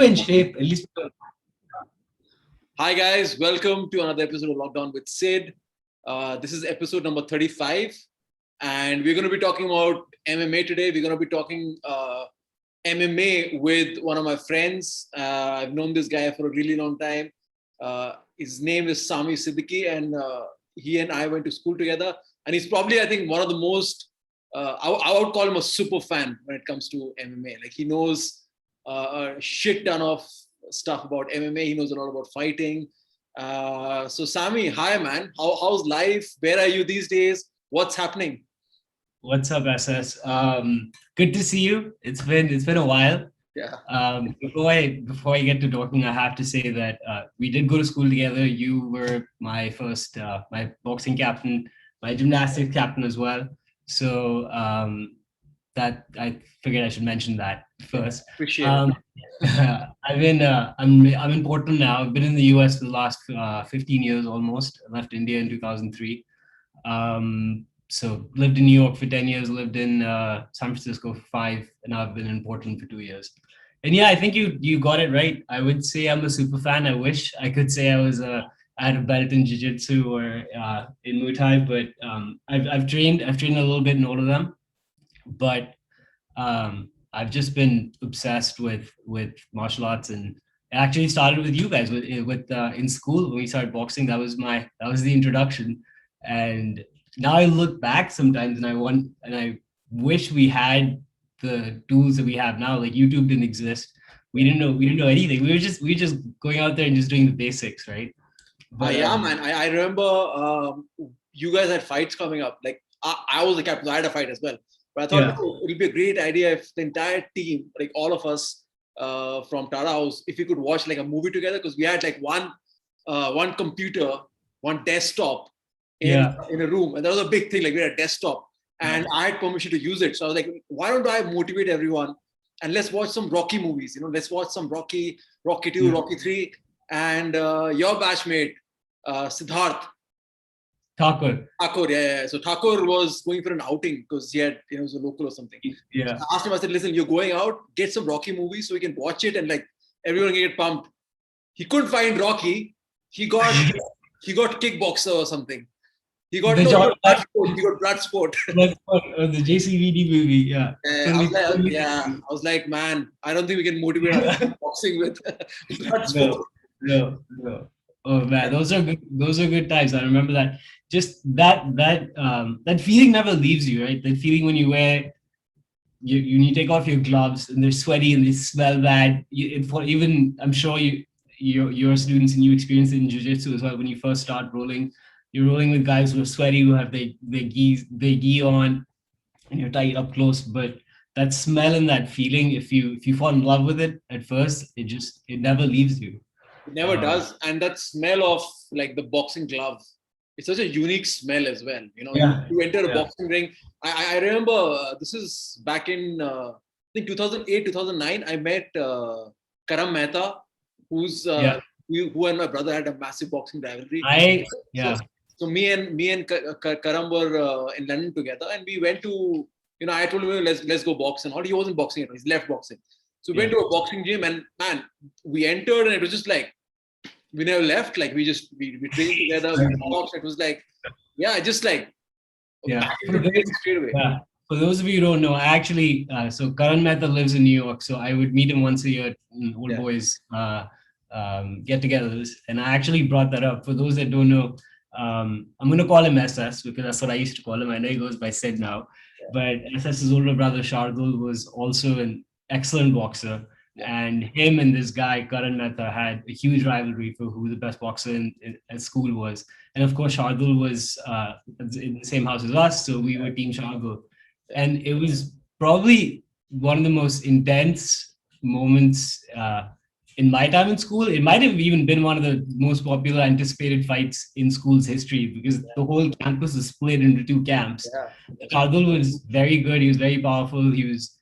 we're in shape. At least. Hi guys, welcome to another episode of Lockdown with Sid. This is episode number 35, and we're going to be talking about MMA today. We're going to be talking MMA with one of my friends. I've known this guy for a really long time. His name is Saami Siddiqui, and he and I went to school together. And he's probably, I think, one of the most, I would call him a super fan when it comes to MMA. Like, he knows a shit ton of stuff about MMA. He knows a lot about fighting. So Saami, hi man. How's life? Where are you these days? What's happening? What's up, SS? Good to see you. It's been a while. Yeah. Before I get to talking, I have to say that we did go to school together. You were my first my boxing captain, my gymnastics captain as well. So that I figured I should mention that first. Appreciate it. I'm in Portland now. I've been in the US for the last 15 years almost. I left India in 2003. So lived in New York for 10 years, lived in San Francisco for 5, and I've been in Portland for 2 years. And yeah, I think you got it right. I would say I'm a super fan. I wish I could say I had a belt in jiu-jitsu or in Muay Thai, but I've trained a little bit in all of them. But I've just been obsessed with martial arts, and it actually started with you guys with in school when we started boxing. That was the introduction. And now I look back sometimes and I wish we had the tools that we have now. Like, YouTube didn't exist. We didn't know anything. We were just going out there and just doing the basics, right? But yeah, man. I remember you guys had fights coming up. Like, I was the captain. I had a fight as well. But I thought it would be a great idea if the entire team, like all of us from Tara House, if we could watch like a movie together, because we had like one computer, one desktop in a room, and that was a big thing. Like, we had a desktop, and I had permission to use it. So I was like, why don't I motivate everyone and let's watch some Rocky movies? Let's watch some Rocky 2, Rocky 3, and your batchmate Siddharth. Thakur. Yeah. So Thakur was going for an outing because he was a local or something. Yeah. So I asked him, I said, listen, you're going out, get some Rocky movies so we can watch it and like everyone can get pumped. He couldn't find Rocky. He got Kickboxer or something. He got Bloodsport. The JCVD movie, yeah. I was like, man, I don't think we can motivate boxing with Bloodsport. No. Oh man, those are good times. I remember that. Just that feeling never leaves you, right? That feeling when you you take off your gloves and they're sweaty and they smell bad. I'm sure your students and you experience it in jiu-jitsu as well. When you first start rolling, you're rolling with guys who are sweaty, who have their gi on, and you're tight up close. But that smell and that feeling, if you fall in love with it at first, it never leaves you. It never does. And that smell of like the boxing glove, it's such a unique smell as well. You enter a boxing ring. I remember this is back in I think 2008, 2009. I met Karam Mehta, who and my brother had a massive boxing rivalry. So me and Karam were in London together, and we went to I told him let's go boxing. He wasn't boxing, he's left boxing. So we went to a boxing gym, and man, we entered and it was just like, we never left. Like, we trained together, we boxed. It was like, straight away. Yeah. For those of you who don't know, I actually, so Karan Mehta lives in New York. So I would meet him once a year in old boys get-togethers. And I actually brought that up. For those that don't know, I'm going to call him SS because that's what I used to call him. I know he goes by Sid now. But SS's older brother, Shardul, was also an excellent boxer, and him and this guy Karan Mehta had a huge rivalry for who the best boxer at school was. And of course, Shardul was in the same house as us, so we were Team Shardul. And it was probably one of the most intense moments in my time in school. It might have even been one of the most popular anticipated fights in school's history because the whole campus was split into 2 camps. Shardul was very good. He was very powerful. He was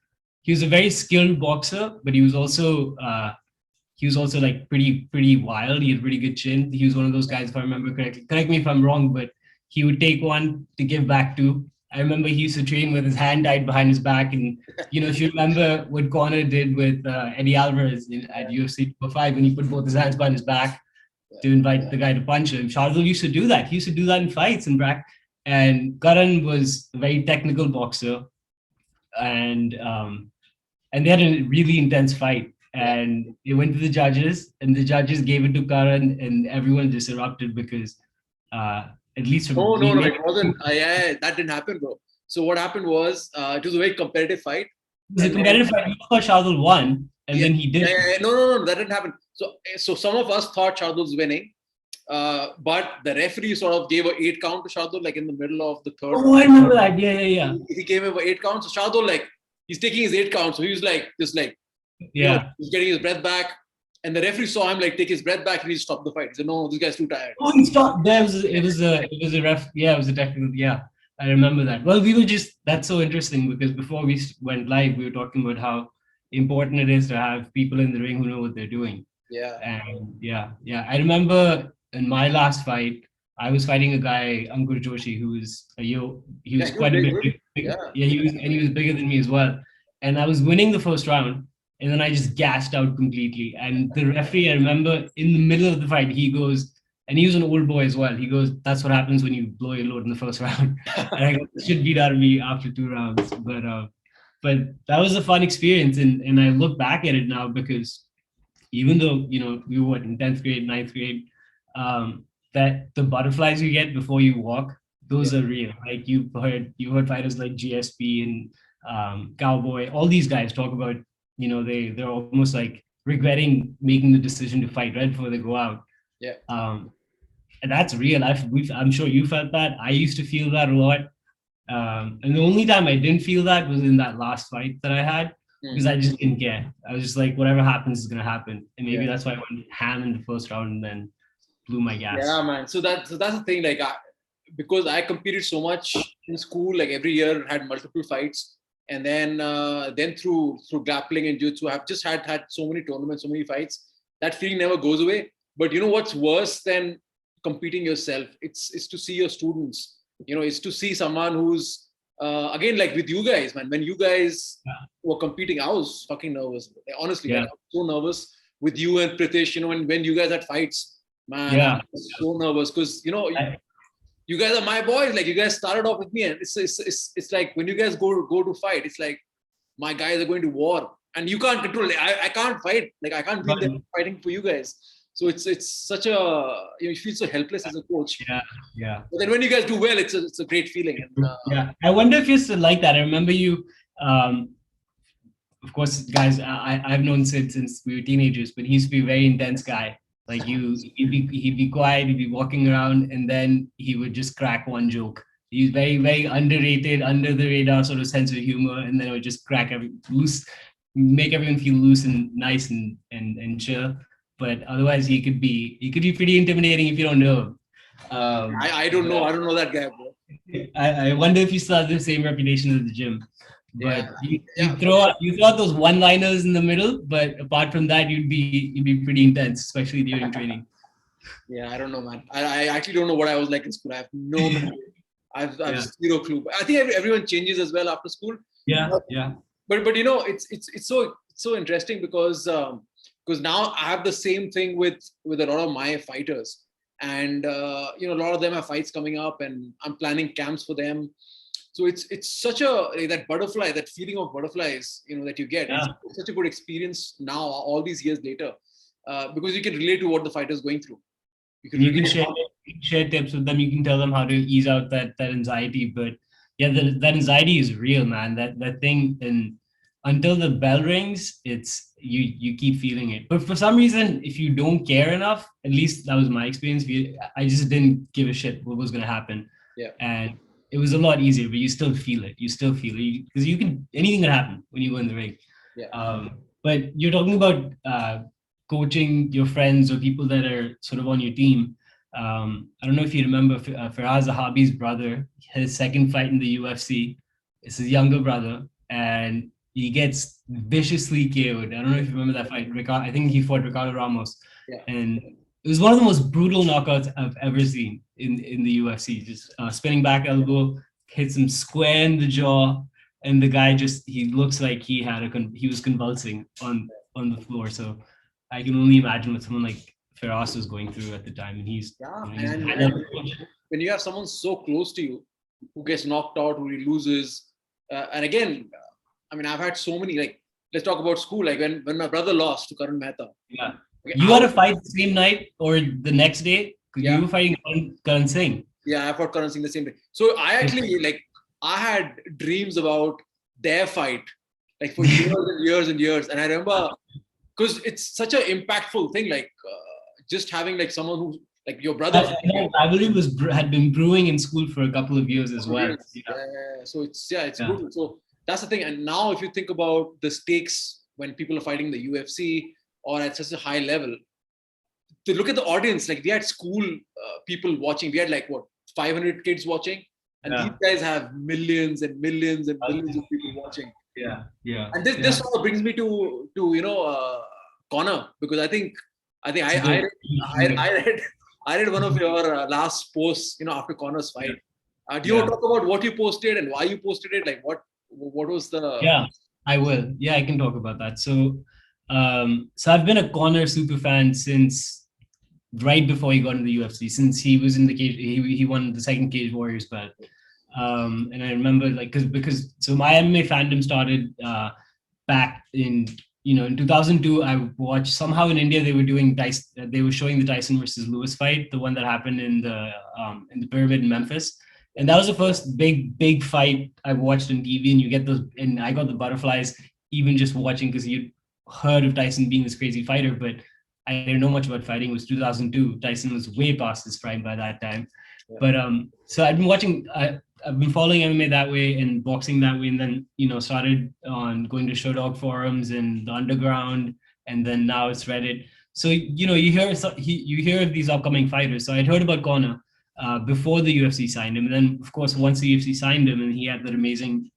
a very skilled boxer, but he was also like pretty wild. He had pretty good chin. He was one of those guys, if I remember correctly. Correct me if I'm wrong, but he would take one to give back to. I remember he used to train with his hand tied behind his back. And, if you remember what Conor did with Eddie Alvarez at UFC 5, when he put both his hands behind his back to invite the guy to punch him. Shardul used to do that. He used to do that in fights. And Karan was a very technical boxer. And they had a really intense fight. And they went to the judges, and the judges gave it to Karan, and everyone just erupted because, at least from No, it wasn't. That didn't happen, bro. So what happened was, it was a very competitive fight. It was a competitive fight. We thought Shardul won, and then he did. No, that didn't happen. So some of us thought Shardul was winning, but the referee sort of gave an 8 count to Shardul, like in the middle of the third. Oh, I remember that. Yeah. He gave him an 8 count. So Shardul, he's taking his 8 count. So he was he's getting his breath back. And the referee saw him take his breath back and he stopped the fight. He said, "No, this guy's too tired." Oh, he stopped. It was a ref. Yeah, it was a technical. Yeah, I remember that. Well, that's so interesting because before we went live, we were talking about how important it is to have people in the ring who know what they're doing. Yeah. And yeah. I remember in my last fight, I was fighting a guy, Ankur Joshi, who was he was quite a bit big. Yeah, he was bigger than me as well. And I was winning the first round. And then I just gassed out completely. And the referee, I remember in the middle of the fight, he goes, and he was an old boy as well. He goes, "That's what happens when you blow your load in the first round." And I go, "Should beat out of me after 2 rounds." But that was a fun experience. And I look back at it now because even though, we were in 10th grade, 9th grade, that the butterflies you get before you walk, those are real. Like you heard fighters like GSP and Cowboy, all these guys talk about, they're almost like regretting making the decision to fight right before they go out. Yeah. And that's real. I'm sure you felt that. I used to feel that a lot. And the only time I didn't feel that was in that last fight that I had, because I just didn't care. I was just like, whatever happens is gonna happen. And maybe that's why I went ham in the first round and then blew my gas. Yeah, man. So that's the thing. Because I competed so much in school, every year had multiple fights. And then through grappling and jiu-jitsu, I've just had so many tournaments, so many fights. That feeling never goes away. But what's worse than competing yourself? It's to see your students. It's to see someone who's again, with you guys, man. When you guys were competing, I was fucking nervous. Honestly, I was so nervous with you and Pritesh. When you guys had fights, man, I was so nervous because you guys are my boys. You guys started off with me, and it's like when you guys go to fight, it's like my guys are going to war, and you can't control it. I can't fight. I can't be there fighting for you guys. So it's such a you feel so helpless as a coach. Yeah. But then when you guys do well, it's a great feeling. And, I wonder if you're still like that. I remember you. Of course, guys, I've known Sid since we were teenagers, but he used to be a very intense guy. He'd be quiet, he'd be walking around, and then he would just crack one joke. He's very, very underrated, under the radar sort of sense of humor, and then it would just make everyone feel loose and nice and chill. But otherwise, he could be pretty intimidating if you don't know him. I don't know that guy, bro. I wonder if you still have the same reputation at the gym. But you throw out those one-liners in the middle, but apart from that, you'd be pretty intense, especially during training. Yeah, I don't know, man. I actually don't know what I was like in school. I have no clue. I have zero clue. I think everyone changes as well after school. Yeah. But it's so interesting because now I have the same thing with a lot of my fighters, and a lot of them have fights coming up, and I'm planning camps for them. So it's such that butterfly, that feeling of butterflies, that you get. Yeah. It's such a good experience now, all these years later, because you can relate to what the fighter is going through. You can share tips with them. You can tell them how to ease out that anxiety. But that anxiety is real, man. That thing, and until the bell rings, it's you keep feeling it. But for some reason, if you don't care enough, at least that was my experience. I just didn't give a shit what was going to happen. Yeah. And it was a lot easier, but you still feel it. Because anything can happen when you go in the ring. Yeah. But you're talking about coaching your friends or people that are sort of on your team. I don't know if you remember Firaz Zahabi's brother, his second fight in the UFC. It's his younger brother, and he gets viciously KO'd. I don't know if you remember that fight. I think he fought Ricardo Ramos. Yeah. And it was one of the most brutal knockouts I've ever seen in the UFC. Just spinning back elbow, hits him square in the jaw, and the guy he looks like he was convulsing on the floor. So I can only imagine what someone like Firas was going through at the time, and he's and when you have someone so close to you who gets knocked out, who loses, and again, I mean, I've had so many, like, let's talk about school. Like when my brother lost to Karan Mehta. Yeah. Okay, you had a fight the same night or the next day? Yeah. You were fighting Karan Singh. Yeah, I fought Karan Singh the same day. So I actually, like, I had dreams about their fight, like for years and years and years. And I remember, because it's such an impactful thing, like just having like someone who, like your brother. Rivalry had been brewing in school for a couple of years as well. Yeah. So it's good. So that's the thing. And now if you think about the stakes when people are fighting the UFC or at such a high level, to look at the audience, like we had school people watching. We had like 500 kids watching, and these guys have millions and millions and millions of people watching. Yeah. And this sort of brings me to Conor, because I think I read one of your last posts, after Conor's fight. Do you want to talk about what you posted and why you posted it? Like what was the? Yeah, I will. Yeah, I can talk about that. So I've been a Conor super fan since right before he got into the UFC, since he was in the cage. He won the second Cage Warriors belt. And I remember because my MMA fandom started back in 2002. I watched, somehow in India they were showing the Tyson versus Lewis fight, the one that happened in the pyramid in Memphis. And that was the first big fight I watched on TV, and you get those, and I got the butterflies even just watching, because you'd heard of Tyson being this crazy fighter, but I didn't know much about fighting. It was 2002. Tyson was way past his prime by that time. Yeah. But so I've been following MMA that way and boxing that way, and then started on going to Sherdog forums and the underground, and then now it's Reddit. So you hear of these upcoming fighters. So I'd heard about Conor before the UFC signed him, and then of course once the UFC signed him, and he had that amazing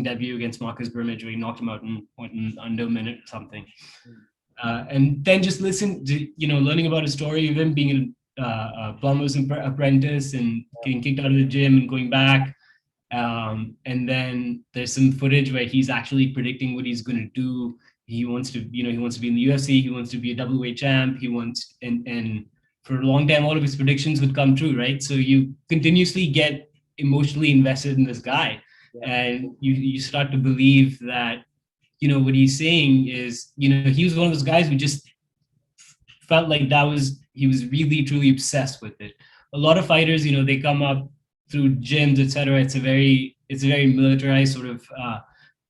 debut against Marcus Brimage where he knocked him out in under a minute or something. And then just learning about his story of him being a plumber's apprentice and getting kicked out of the gym and going back. And then there's some footage where he's actually predicting what he's going to do. He wants to be in the UFC. He wants to be a double-weight champ. And for a long time, all of his predictions would come true, right? So you continuously get emotionally invested in this guy, and you start to believe that what he's saying is, he was one of those guys who just felt like he was really truly obsessed with it. A lot of fighters, they come up through gyms, etc. It's a very militarized sort of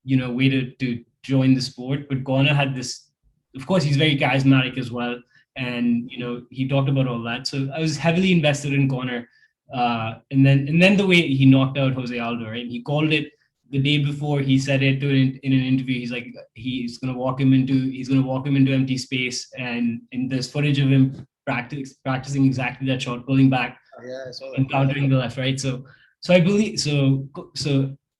way to join the sport. But Conor had this, of course, he's very charismatic as well, and he talked about all that. So I was heavily invested in Conor, and then the way he knocked out Jose Aldo, right? He called it the day before. He said it in an interview. He's like, he's gonna walk him into empty space, and in this footage of him practicing exactly that shot, pulling back, and countering the left, right. So I believe so.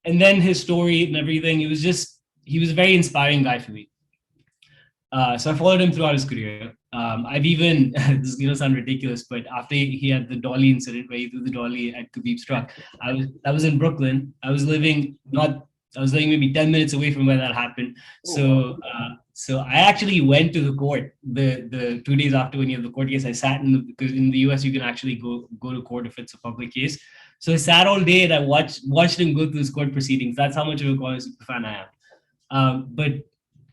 And then his story and everything, he was a very inspiring guy for me. So I followed him throughout his career. I've even, this is gonna sound ridiculous, but after he had the dolly incident where he threw the dolly at Khabib's truck, I was in Brooklyn. I was living maybe 10 minutes away from where that happened. So I actually went to the court the 2 days after when you have the court case. I sat because in the US you can actually go to court if it's a public case. So I sat all day and I watched him go through his court proceedings. That's how much of a Conor super fan I am. But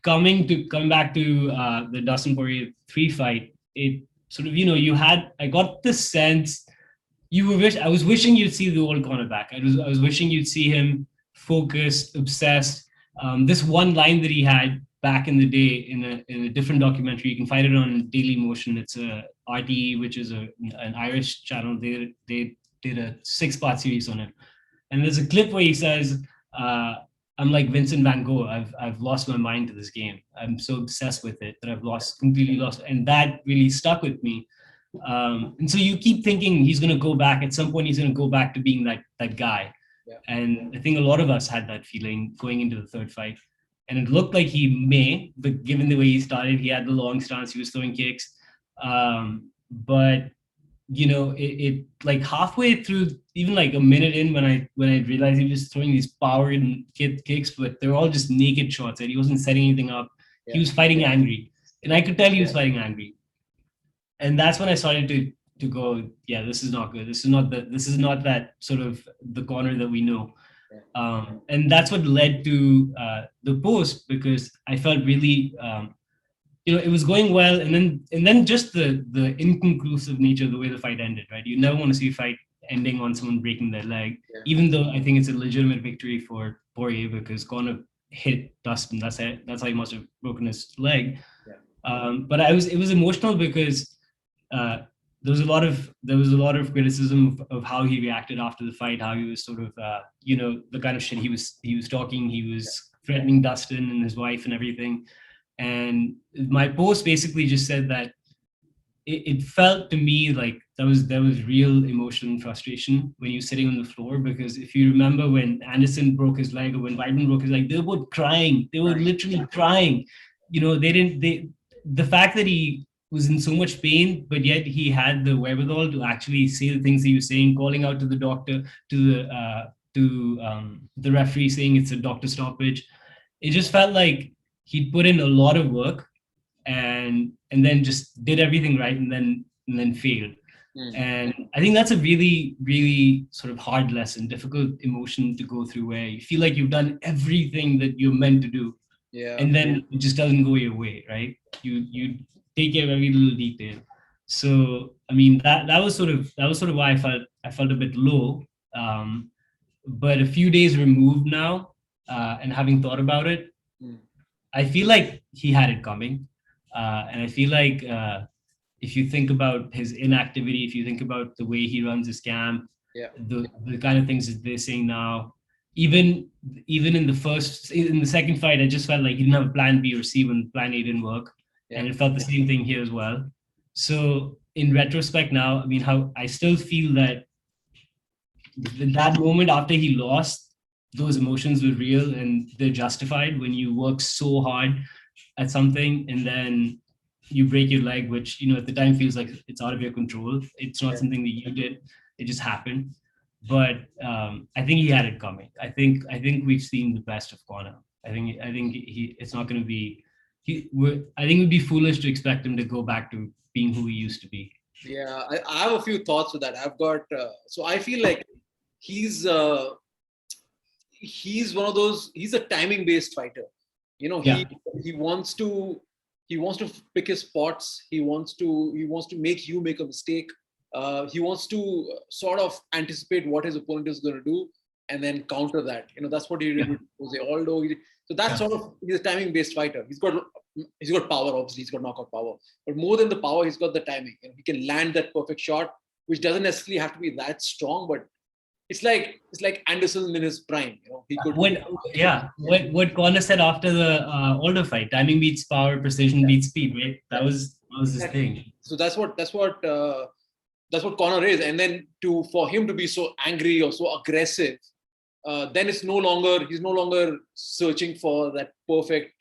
coming back to the Dustin Poirier 3 fight, it sort of, I got the sense I was wishing you'd see the old Conor back. I was wishing you'd see him focused, obsessed. This one line that he had back in the day in a different documentary, you can find it on Daily Motion. It's a RTE, which is an Irish channel. They did a 6-part series on it. And there's a clip where he says, I'm like Vincent van Gogh. I've lost my mind to this game. I'm so obsessed with it that I've completely lost. And that really stuck with me. And so you keep thinking he's going to go back. At some point, he's going to go back to being that guy. Yeah. And I think a lot of us had that feeling going into the third fight. And it looked like he may, but given the way he started, he had the long stance, he was throwing kicks. But it like halfway through, even like a minute in, when I realized he was throwing these power and kicks, but they're all just naked shots, and he wasn't setting anything up. He was fighting angry, and I could tell he was fighting angry. And that's when I started to go, yeah, this is not good. This is not that sort of the Conor that we know. And that's what led to the post, because I felt really, it was going well, and then just the inconclusive nature of the way the fight ended, right? You never want to see a fight ending on someone breaking their leg, even though I think it's a legitimate victory for Poirier, because Conor hit Dustin. That's how he must have broken his leg. But it was emotional because there was a lot of criticism of how he reacted after the fight, how he was sort of the kind of shit he was talking. He was threatening Dustin and his wife and everything. And my post basically just said that it felt to me like there was real emotion and frustration when you're sitting on the floor, because if you remember when Anderson broke his leg or when Weidman broke his leg, they were both crying. They were literally crying. The fact that he was in so much pain, but yet he had the wherewithal to actually say the things he was saying, calling out to the doctor, to the referee, saying it's a doctor stoppage. It just felt like he'd put in a lot of work and then just did everything right and then failed. And I think that's a really, really sort of hard lesson, difficult emotion to go through, where you feel like you've done everything that you're meant to do. And then it just doesn't go your way, right? You take care of every little detail. So I mean that was sort of why I felt a bit low. But a few days removed now, and having thought about it, I feel like he had it coming. And I feel like if you think about his inactivity, if you think about the way he runs his camp, the kind of things that they're saying now, even in the second fight, I just felt like he didn't have a plan B or C when plan A didn't work. And it felt the same thing here as well. So in retrospect now, I mean, how I still feel that in that moment after he lost, those emotions were real and they're justified when you work so hard at something and then you break your leg, which at the time feels like it's out of your control. It's not something that you did, it just happened. But I think he had it coming. I think we've seen the best of Conor. I think it's not going to be I think it would be foolish to expect him to go back to being who he used to be. Yeah, I have a few thoughts with that. I've got so I feel like he's one of those. He's a timing based fighter. He wants to pick his spots. He wants to make you make a mistake. He wants to sort of anticipate what his opponent is going to do and then counter that. That's what he did with Jose Aldo. So that's sort of, he's a timing based fighter. He's got power, obviously. He's got knockout power, but more than the power, he's got the timing. He can land that perfect shot, which doesn't necessarily have to be that strong, but it's like Anderson in his prime. He could. What Conor said after the Aldo fight: timing beats power, precision beats speed. Right? That was his thing. So that's what Conor is. And then for him to be so angry or so aggressive, then he's no longer searching for that perfect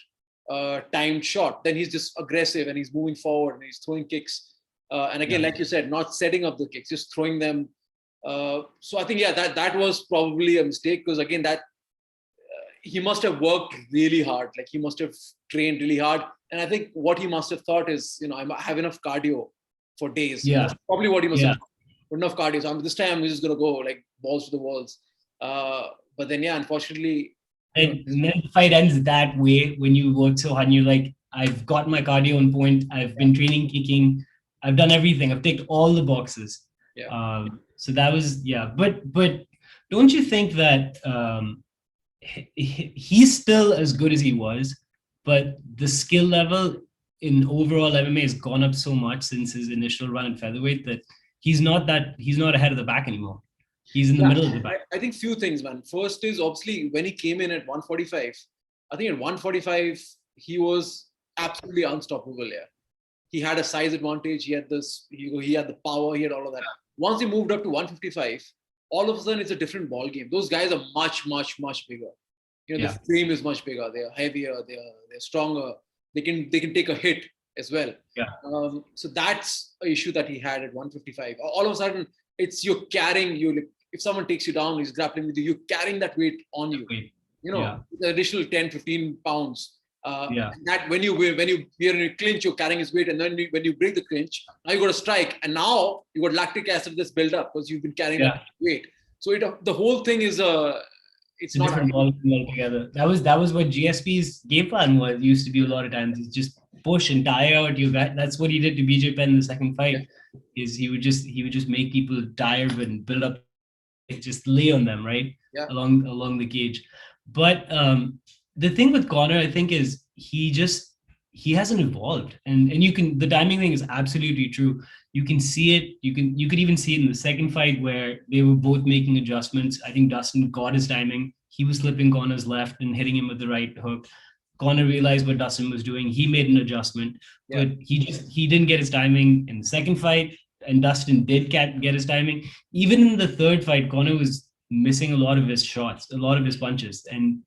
timed shot. Then he's just aggressive and he's moving forward and he's throwing kicks. And again, like you said, not setting up the kicks, just throwing them. So I think that was probably a mistake, because again he must have worked really hard. Like he must have trained really hard, and I think what he must have thought is, I have enough cardio for days. That's probably what he must have thought. Enough cardio. So this time I'm just gonna go like balls to the walls. But then unfortunately, and then the fight ends that way when you work so hard and you're like, I've got my cardio on point. I've been training kicking. I've done everything. I've ticked all the boxes. So that was but don't you think that he's still as good as he was, but the skill level in overall MMA has gone up so much since his initial run in featherweight that he's not ahead of the pack anymore. He's in the middle of the pack. I think few things, man. First is obviously when he came in at 145, I think at 145 he was absolutely unstoppable. He had a size advantage. He had he had the power. He had all of that. Once he moved up to 155, all of a sudden it's a different ball game. Those guys are much, much, much bigger. The frame is much bigger. They're heavier. They're stronger. They can take a hit as well. Yeah. So that's an issue that he had at 155. All of a sudden, it's you're carrying you. If someone takes you down, he's grappling with you, you're carrying that weight on you. You know, the additional 10, 15 pounds. That when you are in a clinch, you're carrying his weight, and then when you break the clinch, now you got to strike, and now you got lactic acid that's built up because you've been carrying that weight. So the whole thing is it's not different ball altogether. That was what GSP's game plan was. Used to be a lot of times. It's just push and tire out you. That's what he did to BJ Penn in the second fight. Is he would just make people tired and build up, just lay on them along the cage. But the thing with Conor, I think, is he hasn't evolved, and the timing thing is absolutely true. You can see it. You could even see it in the second fight where they were both making adjustments. I think Dustin got his timing. He was slipping Conor's left and hitting him with the right hook. Conor realized what Dustin was doing. He made an adjustment, but he didn't get his timing in the second fight, and Dustin did get his timing. Even in the third fight, Conor was missing a lot of his shots, a lot of his punches, and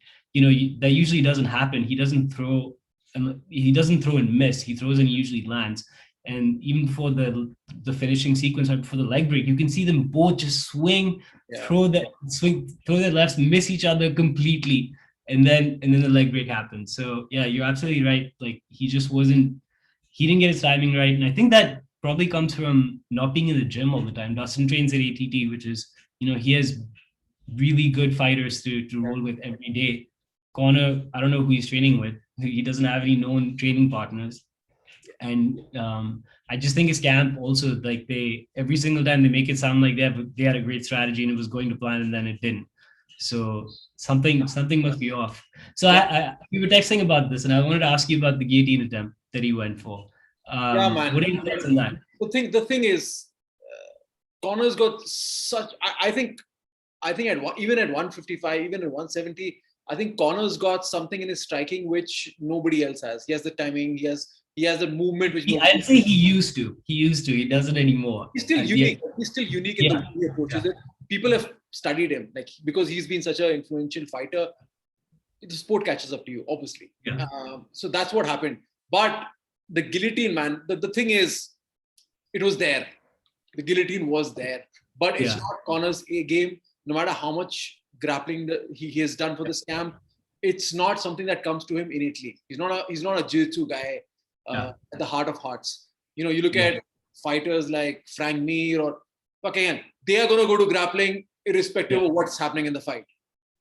that usually doesn't happen. He doesn't throw and miss. He throws and he usually lands. And even for the finishing sequence, or for the leg break, you can see them both just swing, throw their lefts, miss each other completely, and then the leg break happens. So yeah, you're absolutely right. Like he didn't get his timing right, and I think that probably comes from not being in the gym all the time. Dustin trains at ATT, which is he has really good fighters to roll with every day. Conor, I don't know who he's training with. He doesn't have any known training partners. And I just think his camp also, like every single time they make it sound like they had a great strategy and it was going to plan, and then it didn't. So something must be off. So we were texting about this, and I wanted to ask you about the guillotine attempt that he went for. Man. What are your thoughts on that? The thing is, Conor's got such. I think even at 155, even at 170, I think Conor's got something in his striking which nobody else has. He has the timing. He has the movement which I'd say he used to. He doesn't anymore. He's still unique. He's still unique in the way he approaches it. People have studied him, like, because he's been such an influential fighter. The sport catches up to you, obviously. So that's what happened. But the guillotine, man, the thing is, it was there. The guillotine was there. But it's not Conor's A game. No matter how much grappling he has done for this camp, it's not something that comes to him innately. He's not a jiu-jitsu guy at the heart of hearts. You look at fighters like Frank Mir or again, they are going to go to grappling irrespective of what's happening in the fight.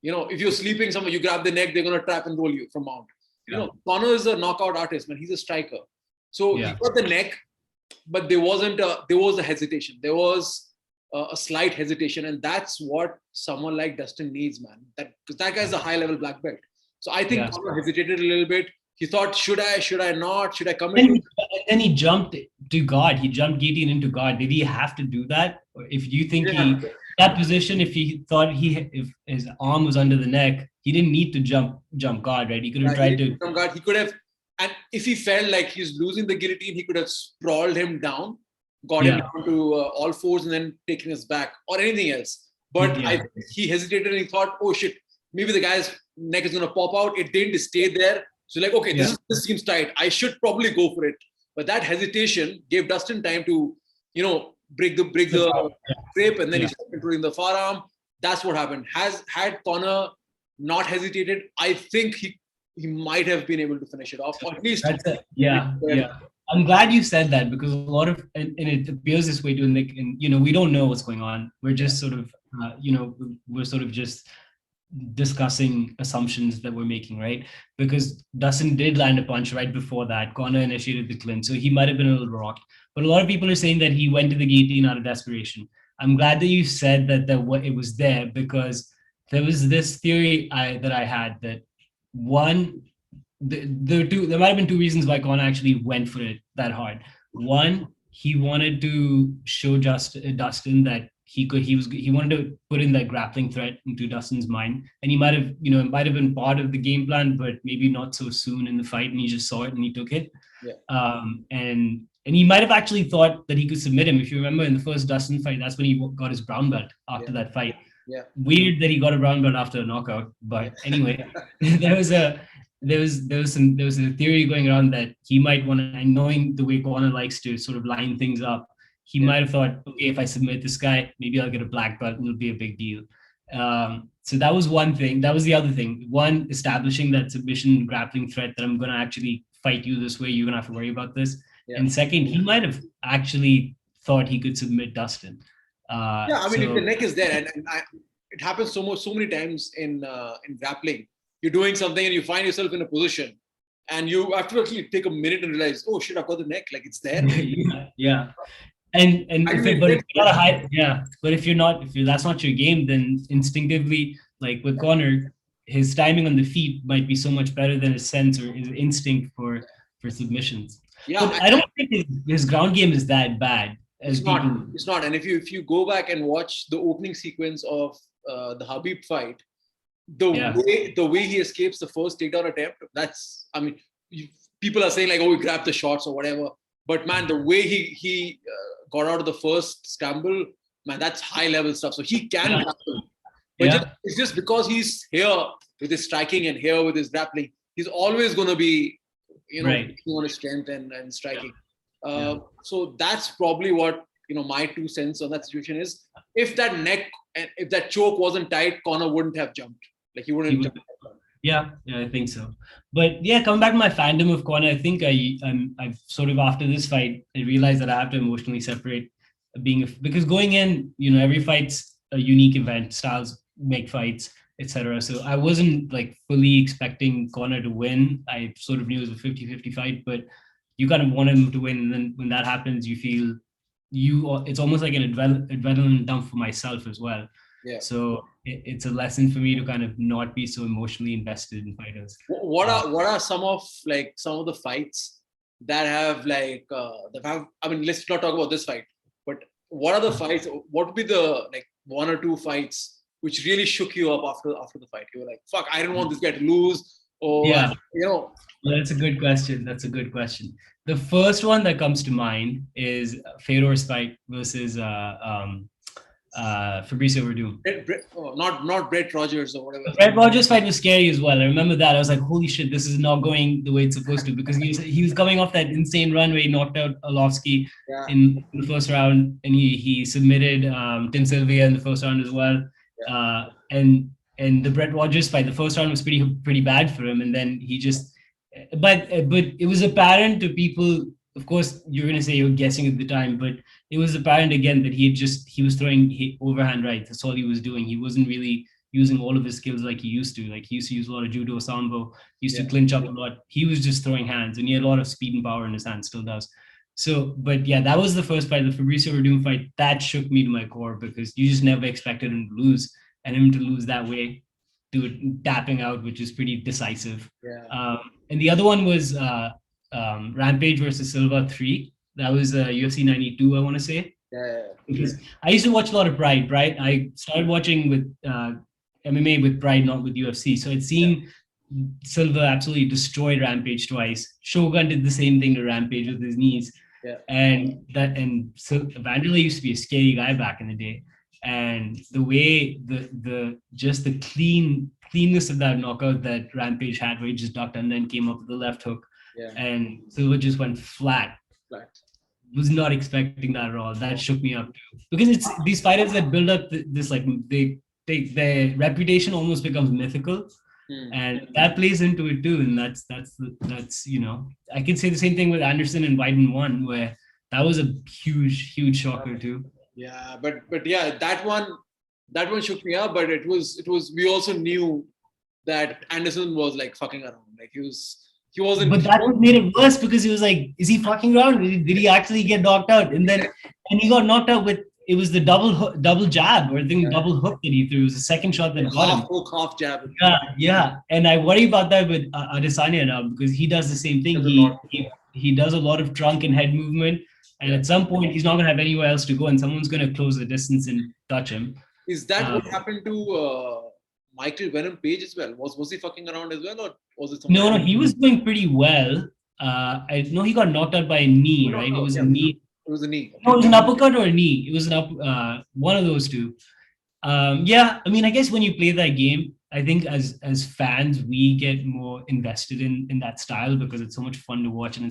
If you're sleeping somewhere, you grab the neck, they're going to trap and roll you from mount. Conor is a knockout artist, man. He's a striker. So he got the neck, but there was a hesitation. There was a slight hesitation, and that's what someone like Dustin needs, man. Because that guy's a high-level black belt. So I think Conor hesitated a little bit. He thought, should I not? Should I come in? And he jumped to guard. He jumped guillotine into guard. Did he have to do that? Or if you think that position, if he thought if his arm was under the neck, he didn't need to jump guard, right? He could have tried to jump guard. He could have, and if he felt like he's losing the guillotine, he could have sprawled him down, got him down to all fours, and then taken his back or anything else. But he hesitated and he thought, oh shit, maybe the guy's neck is going to pop out. It didn't stay there. So like, okay, this seems tight. I should probably go for it. But that hesitation gave Dustin time to, break the grip, and then he started controlling the forearm. That's what happened. Had Conor not hesitated, I think he might have been able to finish it off. Or at least I'm glad you said that, because a lot of and it appears this way to Nick, and we don't know what's going on. We're just sort of we're sort of just discussing assumptions that we're making, right? Because Dustin did land a punch right before that. Conor initiated the clinch, so he might have been a little rocked. But a lot of people are saying that he went to the guillotine out of desperation. I'm glad that you said that it was there, because there was this theory that I had that there might have been two reasons why Conor actually went for it that hard. One, he wanted to show Dustin that he wanted to put in that grappling threat into Dustin's mind, and he might have, it might have been part of the game plan, but maybe not so soon in the fight, and he just saw it and he took it. And he might have actually thought that he could submit him. If you remember in the first Dustin fight, that's when he got his brown belt after that fight. Weird that he got a brown belt after a knockout, but anyway, there was there was a theory going around that he might want to, and knowing the way Conor likes to sort of line things up, he might have thought, okay, if I submit this guy, maybe I'll get a black belt and it'll be a big deal. So that was one thing. That was the other thing. One, establishing that submission grappling threat that I'm going to actually fight you this way. You're going to have to worry about this. Yeah. And second, he might have actually thought he could submit Dustin. I mean, if the neck is there, and it happens so many times in grappling. You're doing something and you find yourself in a position, and you have to actually take a minute and realize, oh shit, I've got the neck, like it's there. Yeah. And but if that's not your game, then instinctively, like with Conor, his timing on the feet might be so much better than his sense or his instinct for submissions. Yeah, but I don't think his ground game is that bad. It's not. And if you go back and watch the opening sequence of the Habib fight, the way he escapes the first takedown attempt, that's, I mean, people are saying like, oh, he grabbed the shots or whatever. But man, the way he got out of the first scramble, man, that's high level stuff. So he can grapple. But it's just because he's here with his striking and here with his grappling, he's always going to be, on his strength and striking. So that's probably what, my 2 cents on that situation is. If that neck and if that choke wasn't tight, Conor wouldn't have jumped. Like he wouldn't jump. Yeah, I think so. But yeah, coming back to my fandom of Conor, I think I've sort of, after this fight, I realized that I have to emotionally separate because going in, every fight's a unique event, styles make fights, etc. So I wasn't like fully expecting Conor to win. I sort of knew it was a 50-50 fight, but you kind of want him to win. And then when that happens, you feel it's almost like an adrenaline dump for myself as well. Yeah. So it's a lesson for me to kind of not be so emotionally invested in fighters. What are some of the fights that have I mean, let's not talk about this fight, but what are the fights? What would be the 1 or 2 fights which really shook you up after the fight? You were like, fuck, I didn't want this guy to lose. Or That's a good question. The first one that comes to mind is Fedor's fight versus Fabricio Verdum. Not Brett Rogers or whatever. The Brett Rogers fight was scary as well. I remember that. I was like, holy shit, this is not going the way it's supposed to, because he was coming off that insane run where he knocked out Arlovsky in the first round, and he submitted Tim Sylvia in the first round as well. And the Brett Rogers fight, the first round was pretty bad for him, and then he just but it was apparent to people. Of course, you're going to say you're guessing at the time, but it was apparent again that he was throwing overhand rights. That's all he was doing. He wasn't really using all of his skills like he used to. Like he used to use a lot of judo, sambo. He used to clinch up a lot. He was just throwing hands, and he had a lot of speed and power in his hands. Still does. So, but yeah, that was the first fight, the Fabricio Verdum fight. That shook me to my core, because you just never expected him to lose, and him to lose that way, to tapping out, which is pretty decisive. Yeah. And the other one was Rampage versus Silva 3. That was UFC 92, I want to say. Yeah. Because I used to watch a lot of Pride, right? I started watching with MMA with Pride, not with UFC. So I'd seen Silva absolutely destroyed Rampage twice. Shogun did the same thing to Rampage with his knees. Yeah. And so Vanderlei used to be a scary guy back in the day. And the way the cleanness of that knockout that Rampage had, where he just ducked and then came up with the left hook. Yeah. And Silva just went flat. Was not expecting that at all. That shook me up too. Because it's these fighters that build up this, like, their reputation almost becomes mythical. And that plays into it too. And that's I can say the same thing with Anderson and Weidman 1, where that was a huge shocker too. Yeah, but yeah, that one shook me up. But it was we also knew that Anderson was like fucking around. Like he wasn't. But that made it worse, because he was like, is he fucking around? Did he actually get knocked out? And he got knocked out with, it was the double jab, or I think double hook that he threw. It was the second shot that got him. Half hook, half jab. Yeah. And I worry about that with Adesanya now, because he does the same thing. He does a lot of trunk and head movement. And at some point, he's not going to have anywhere else to go, and someone's going to close the distance and touch him. Is that what happened to Michael Venom Page as well? Was he fucking around as well, or was it something? No, he was doing pretty well. I know he got knocked out by a knee, right? It was a knee. It was a knee. No, it was an uppercut or a knee. It was one of those two. I mean, I guess when you play that game, I think as fans, we get more invested in that style because it's so much fun to watch, and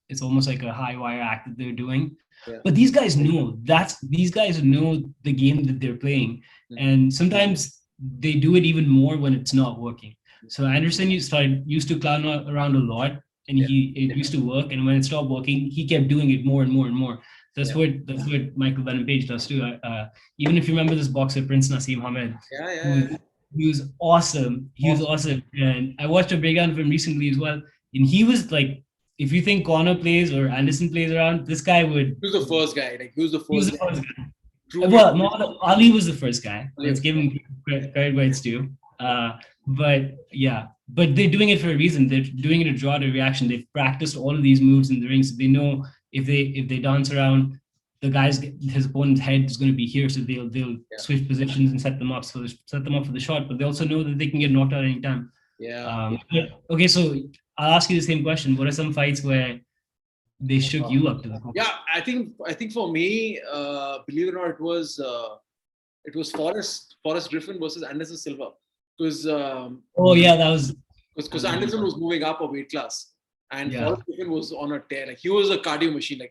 it's almost like a high wire act that they're doing. Yeah. But these guys know these guys know the game that they're playing, and sometimes they do it even more when it's not working. So Anderson used to clown around a lot, and it used to work, and when it stopped working, he kept doing it more and more and more. That's what Michael Venom Page does too. Even if you remember this boxer Prince Naseem Hamed, he was awesome. He was awesome, and I watched a breakdown of him recently as well. And he was like, if you think Conor plays or Anderson plays around, this guy would. He was the first guy. Like he was the first guy. Well, no, Ali was the first guy. Let's give him credit where it's due. But they're doing it for a reason. They're doing it to draw the reaction. They've practiced all of these moves in the ring, so they know if they dance around, his opponent's head is going to be here, so they'll switch positions and set them up for the shot. But they also know that they can get knocked out anytime. Okay, so I'll ask you the same question. What are some fights where they shook you up to the core? Yeah, I think for me, believe it or not, it was Forrest Griffin versus Anderson Silva. Because because Anderson was moving up a weight class, and Forrest Griffin was on a tear. Like he was a cardio machine.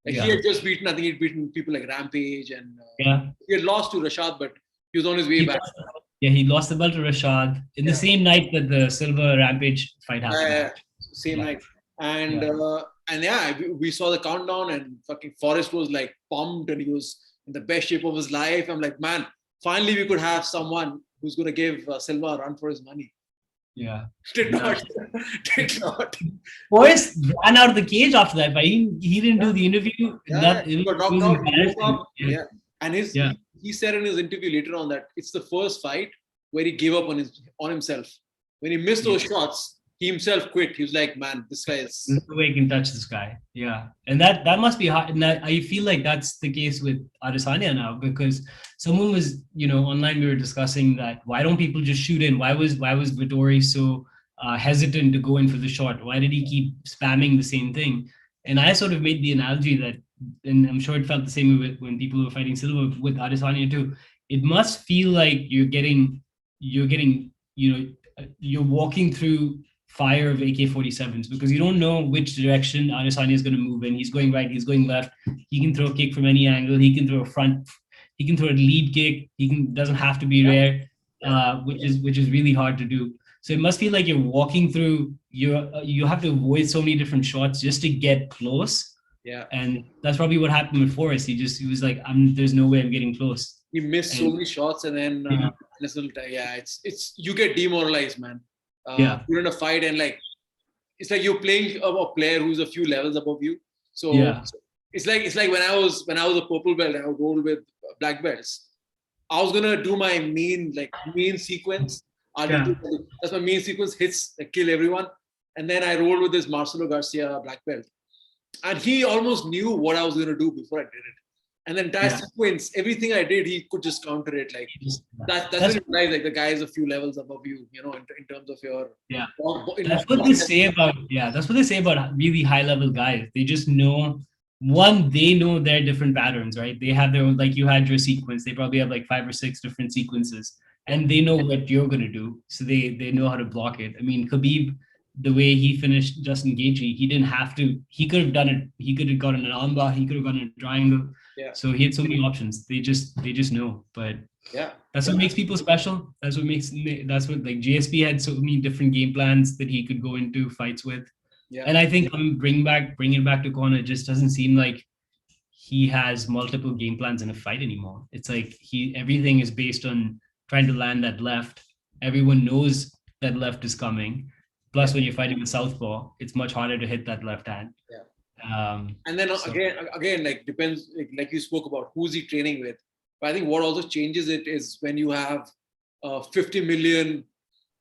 He had just beaten. I think he'd beaten people like Rampage, and he had lost to Rashad, but he was on his way back. He lost the belt to Rashad in the same night that the Silva Rampage fight happened. Same night. And we saw the countdown, and fucking Forrest was like pumped, and he was in the best shape of his life. I'm like, man, finally we could have someone who's going to give Silva a run for his money. Yeah. Did not. Forrest ran out of the cage after that, but he didn't do the interview. He got knocked out. And he said in his interview later on that it's the first fight where he gave up on himself. When he missed those shots, he himself quit. He was like, man, this guy is... No way I can touch this guy. Yeah. And that must be hard. And I feel like that's the case with Adesanya now, because someone was, online we were discussing that why don't people just shoot in? Why was Vittori so hesitant to go in for the shot? Why did he keep spamming the same thing? And I sort of made the analogy that, and I'm sure it felt the same way when people were fighting Silva with Adesanya too. It must feel like you're walking through fire of AK-47s because you don't know which direction Adesanya is going to move in. He's going right, he's going left. He can throw a kick from any angle. He can throw a front. He can throw a lead kick. Doesn't have to be rare, which is really hard to do. So it must feel like you're walking through. You have to avoid so many different shots just to get close. Yeah, and that's probably what happened with Forrest. He was like, there's no way I'm getting close. He missed so many shots, and then it's you get demoralized, man. You're in a fight, and it's like you're playing a player who's a few levels above you. So it's like when I was a purple belt and I would roll with black belts, I was gonna do my main sequence. That's my main sequence, hits, kill everyone, and then I rolled with this Marcelo Garcia black belt, and he almost knew what I was gonna do before I did it. And then that sequence, everything I did, he could just counter it. That's really nice. Like the guy is a few levels above you, in terms of your That's what they say about really high level guys. They just know they know their different patterns, right? They have their own, like you had your sequence. They probably have like 5 or 6 different sequences, and they know what you're gonna do, so they know how to block it. I mean, Khabib, the way he finished Justin Gaethje, he didn't have to. He could have done it. He could have gotten an armbar. He could have gotten a triangle. Yeah. So he had so many options. They just know. But that's what makes people special. That's what like GSP had so many different game plans that he could go into fights with. Yeah. And I think bringing it back to Conor, it just doesn't seem like he has multiple game plans in a fight anymore. It's like everything is based on trying to land that left. Everyone knows that left is coming. Plus, when you're fighting with southpaw, it's much harder to hit that left hand. Yeah. And then again, depends, like you spoke about, who's he training with. But I think what also changes it is when you have 50 million,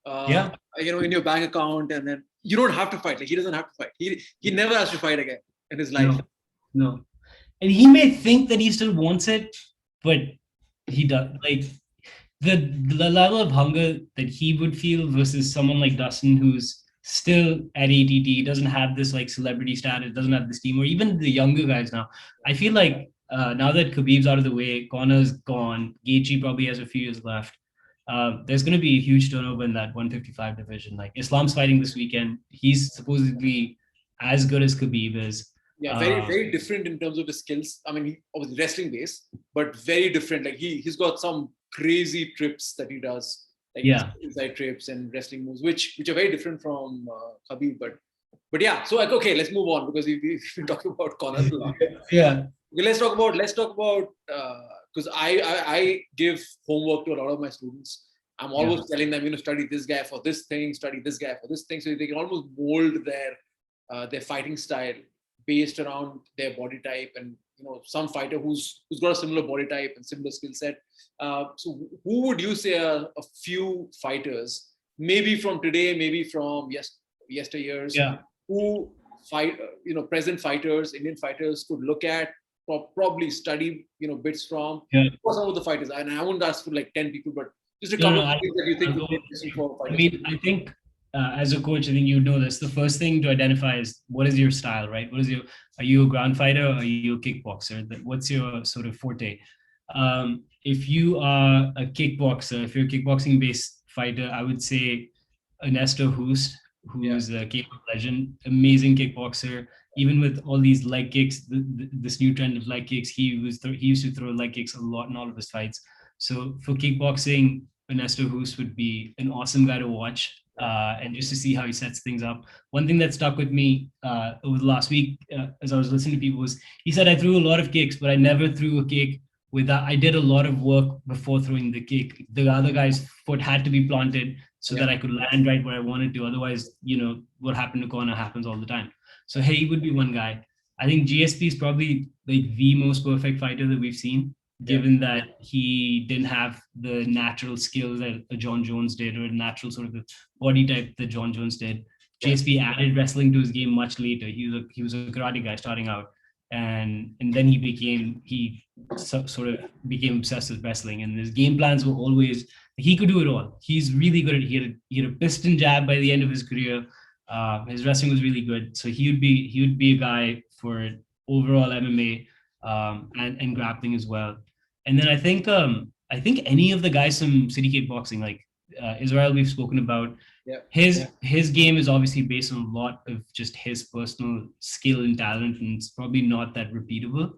in your bank account, and then you don't have to fight. Like he doesn't have to fight. He never has to fight again in his life. No. And he may think that he still wants it, but he does. Like the level of hunger that he would feel versus someone like Dustin, who's still at ATT, doesn't have this like celebrity status, doesn't have this team, or even the younger guys now. I feel like now that Khabib's out of the way, Conor's gone, Gaethje probably has a few years left. there's going to be a huge turnover in that 155 division. Like Islam's fighting this weekend. He's supposedly as good as Khabib is. Yeah, very different in terms of his skills. I mean, he obviously wrestling based, but very different. Like he's got some crazy trips that he does, like inside trips and wrestling moves, which are very different from Khabib. But yeah, so like okay, let's move on because we've been talking about Conor a lot. Yeah. Okay, let's talk about because I give homework to a lot of my students. I'm always telling them, study this guy for this thing, study this guy for this thing, so they can almost mold their fighting style based around their body type and some fighter who's got a similar body type and similar skill set. So who would you say are a few fighters, maybe from today, maybe from yesteryears, who fight, present fighters, Indian fighters could look at, probably study, bits from, for some of the fighters? And I wouldn't ask for like 10 people, but just a couple of things that you think would be interesting for fighters. I mean, I think as a coach, I think you know this. The first thing to identify is what is your style, right? Are you a ground fighter or are you a kickboxer? What's your sort of forte? If you are a kickboxer, if you're a kickboxing based fighter, I would say Ernesto Hoost, who's a K-pop legend, amazing kickboxer. Even with all these leg kicks, this new trend of leg kicks, he used to throw leg kicks a lot in all of his fights. So for kickboxing, Ernesto Hoost would be an awesome guy to watch. And just to see how he sets things up. One thing that stuck with me over the last week as I was listening to people was he said, I threw a lot of kicks, but I never threw a kick without, I did a lot of work before throwing the kick. The other guy's foot had to be planted so that I could land right where I wanted to. Otherwise, what happened to Conor happens all the time. So he would be one guy. I think GSP is probably like the most perfect fighter that we've seen, given that he didn't have the natural skills that a John Jones did, or the natural sort of the body type that John Jones did. GSP added wrestling to his game much later. He was a karate guy starting out, and then he sort of became obsessed with wrestling, and his game plans were always, he could do it all. He's really good at it. He had a piston jab by the end of his career. His wrestling was really good, so he would be a guy for overall MMA and grappling as well. And then I think any of the guys from City Kickboxing, like Israel, we've spoken about. His game is obviously based on a lot of just his personal skill and talent, and it's probably not that repeatable.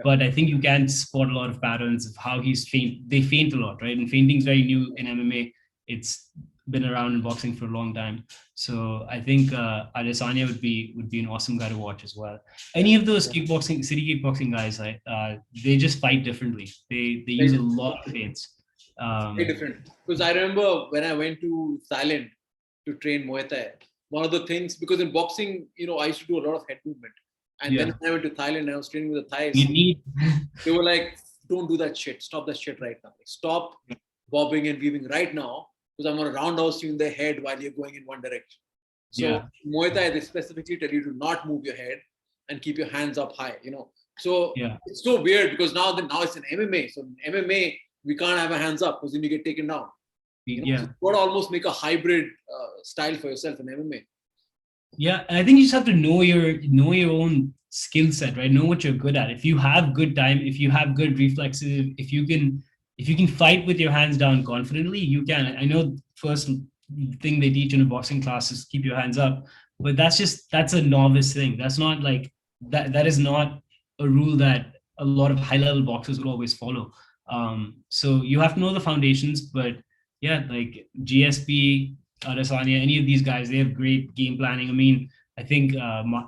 But I think you can spot a lot of patterns of how he's feint. They feint a lot, right? And feinting is very new in MMA. It's been around in boxing for a long time. So I think Adesanya would be an awesome guy to watch as well. Any of those city kickboxing guys, they just fight differently. They use a lot of feints. Very different. Because I remember when I went to Thailand to train Muay Thai, one of the things, because in boxing, I used to do a lot of head movement. And then when I went to Thailand and I was training with the Thais, they were like, don't do that shit. Stop that shit right now. Stop bobbing and weaving right now, because I'm going to roundhouse you in the head while you're going in one direction. So Muay Thai, they specifically tell you to not move your head and keep your hands up high, So it's so weird because now it's an MMA. So in MMA, we can't have our hands up because then you get taken down. So you've got to almost make a hybrid style for yourself in MMA. Yeah, and I think you just have to know your own skill set, right? Know what you're good at. If you have good time, if you have good reflexes, if you can fight with your hands down confidently, you can. I know first thing they teach in a boxing class is keep your hands up, but that's a novice thing. That's not like that is not a rule that a lot of high level boxers would always follow. So you have to know the foundations, but like GSP, Adesanya, any of these guys, they have great game planning. I mean, I think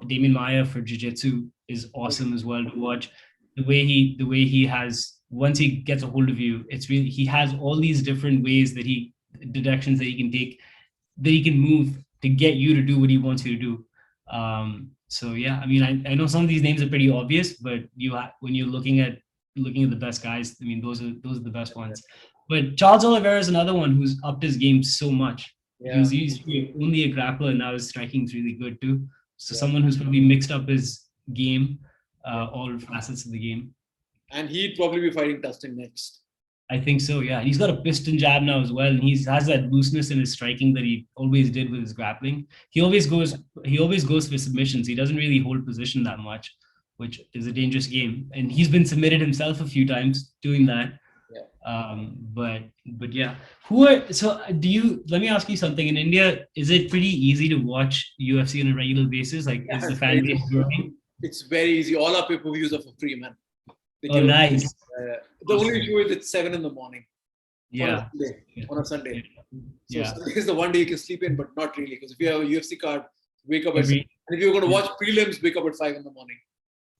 Damien Maya for jiu-jitsu is awesome as well to watch. The way he has, once he gets a hold of you, it's really, he has all these different ways directions that he can take, that he can move to get you to do what he wants you to do. So I mean, I know some of these names are pretty obvious, but when you're looking at the best guys, I mean, those are the best ones. But Charles Oliveira is another one who's upped his game so much. He was only a grappler, and now his striking is really good too. So someone who's probably mixed up his game, all facets of the game. And he'd probably be fighting Dustin next. I think so, yeah. He's got a piston jab now as well, and he has that looseness in his striking that he always did with his grappling. He always goes for submissions. He doesn't really hold position that much, which is a dangerous game. And he's been submitted himself a few times doing that. But yeah, let me ask you something. In India, is it pretty easy to watch UFC on a regular basis? Like, Yeah, is the fan base growing? it's very easy. All our pay-per-views are for free, man. They Oh, give us, nice. the only Awesome. issue is it's 7 in the morning on a Yeah. Sunday. On a Sunday. So Yeah. Sunday is the one day you can sleep in, but not really. Because if you have a UFC card, wake up at 7. Every And if you're going to watch prelims, wake up at 5 in the morning.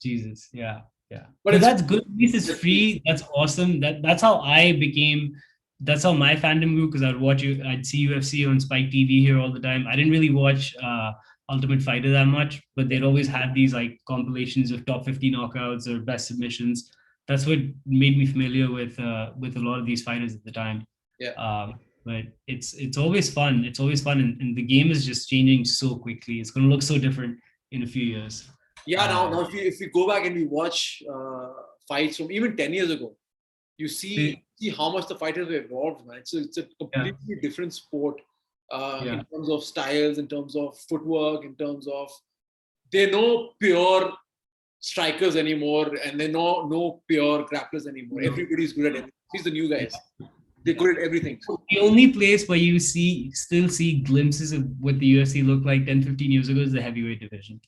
Jesus. Yeah. Yeah. But But it's that's good. At least it's free. That's awesome. That's how I became. That's how my fandom grew, because I'd watch you. I'd see UFC on Spike TV here all the time. I didn't really watch Ultimate Fighter that much, but they'd always have these like compilations of top 50 knockouts or best submissions. That's what made me familiar with a lot of these fighters at the time. Yeah. But it's always fun. It's always fun, and the game is just changing so quickly. It's going to look so different in a few years. Yeah, now if we go back and we watch fights from even 10 years ago, you see how much the fighters have evolved, man. It's a completely different sport in terms of styles, in terms of footwork, in terms of they're no pure strikers anymore, and they're no pure grapplers anymore. Everybody's good at everything. These are the new guys. They're good at everything. The only place where you still see glimpses of what the UFC looked like 10, 15 years ago is the heavyweight division.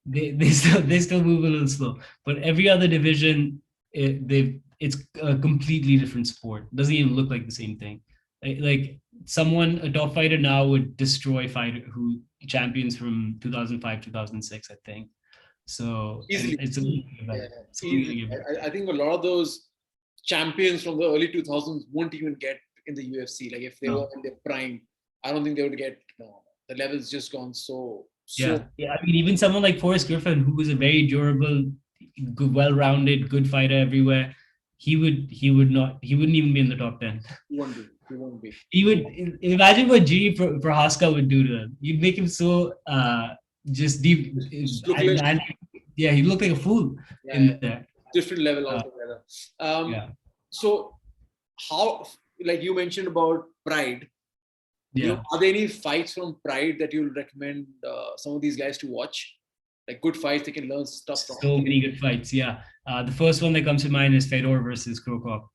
They still move a little slow, but every other division, it's a completely different sport. It doesn't even look like the same thing. Like a top fighter now would destroy fighter who champions from 2005, 2006, I think. So easily. I think a lot of those champions from the early 2000s won't even get in the UFC. Like if they were in their prime, I don't think they would get. No, the level's just gone so. Yeah. I mean, even someone like Forrest Griffin, who was a very durable, good, well-rounded, good fighter everywhere, he wouldn't even be in the top 10. He won't be. He would imagine what G. Prohaska would do to him. You'd make him so just deep. Yeah, he looked like a fool in there. Different level altogether. So how, like you mentioned about Pride, are there any fights from Pride that you'll recommend some of these guys to watch? Like good fights, they can learn stuff from. So many good fights, yeah. The first one that comes to mind is Fedor versus Krokop.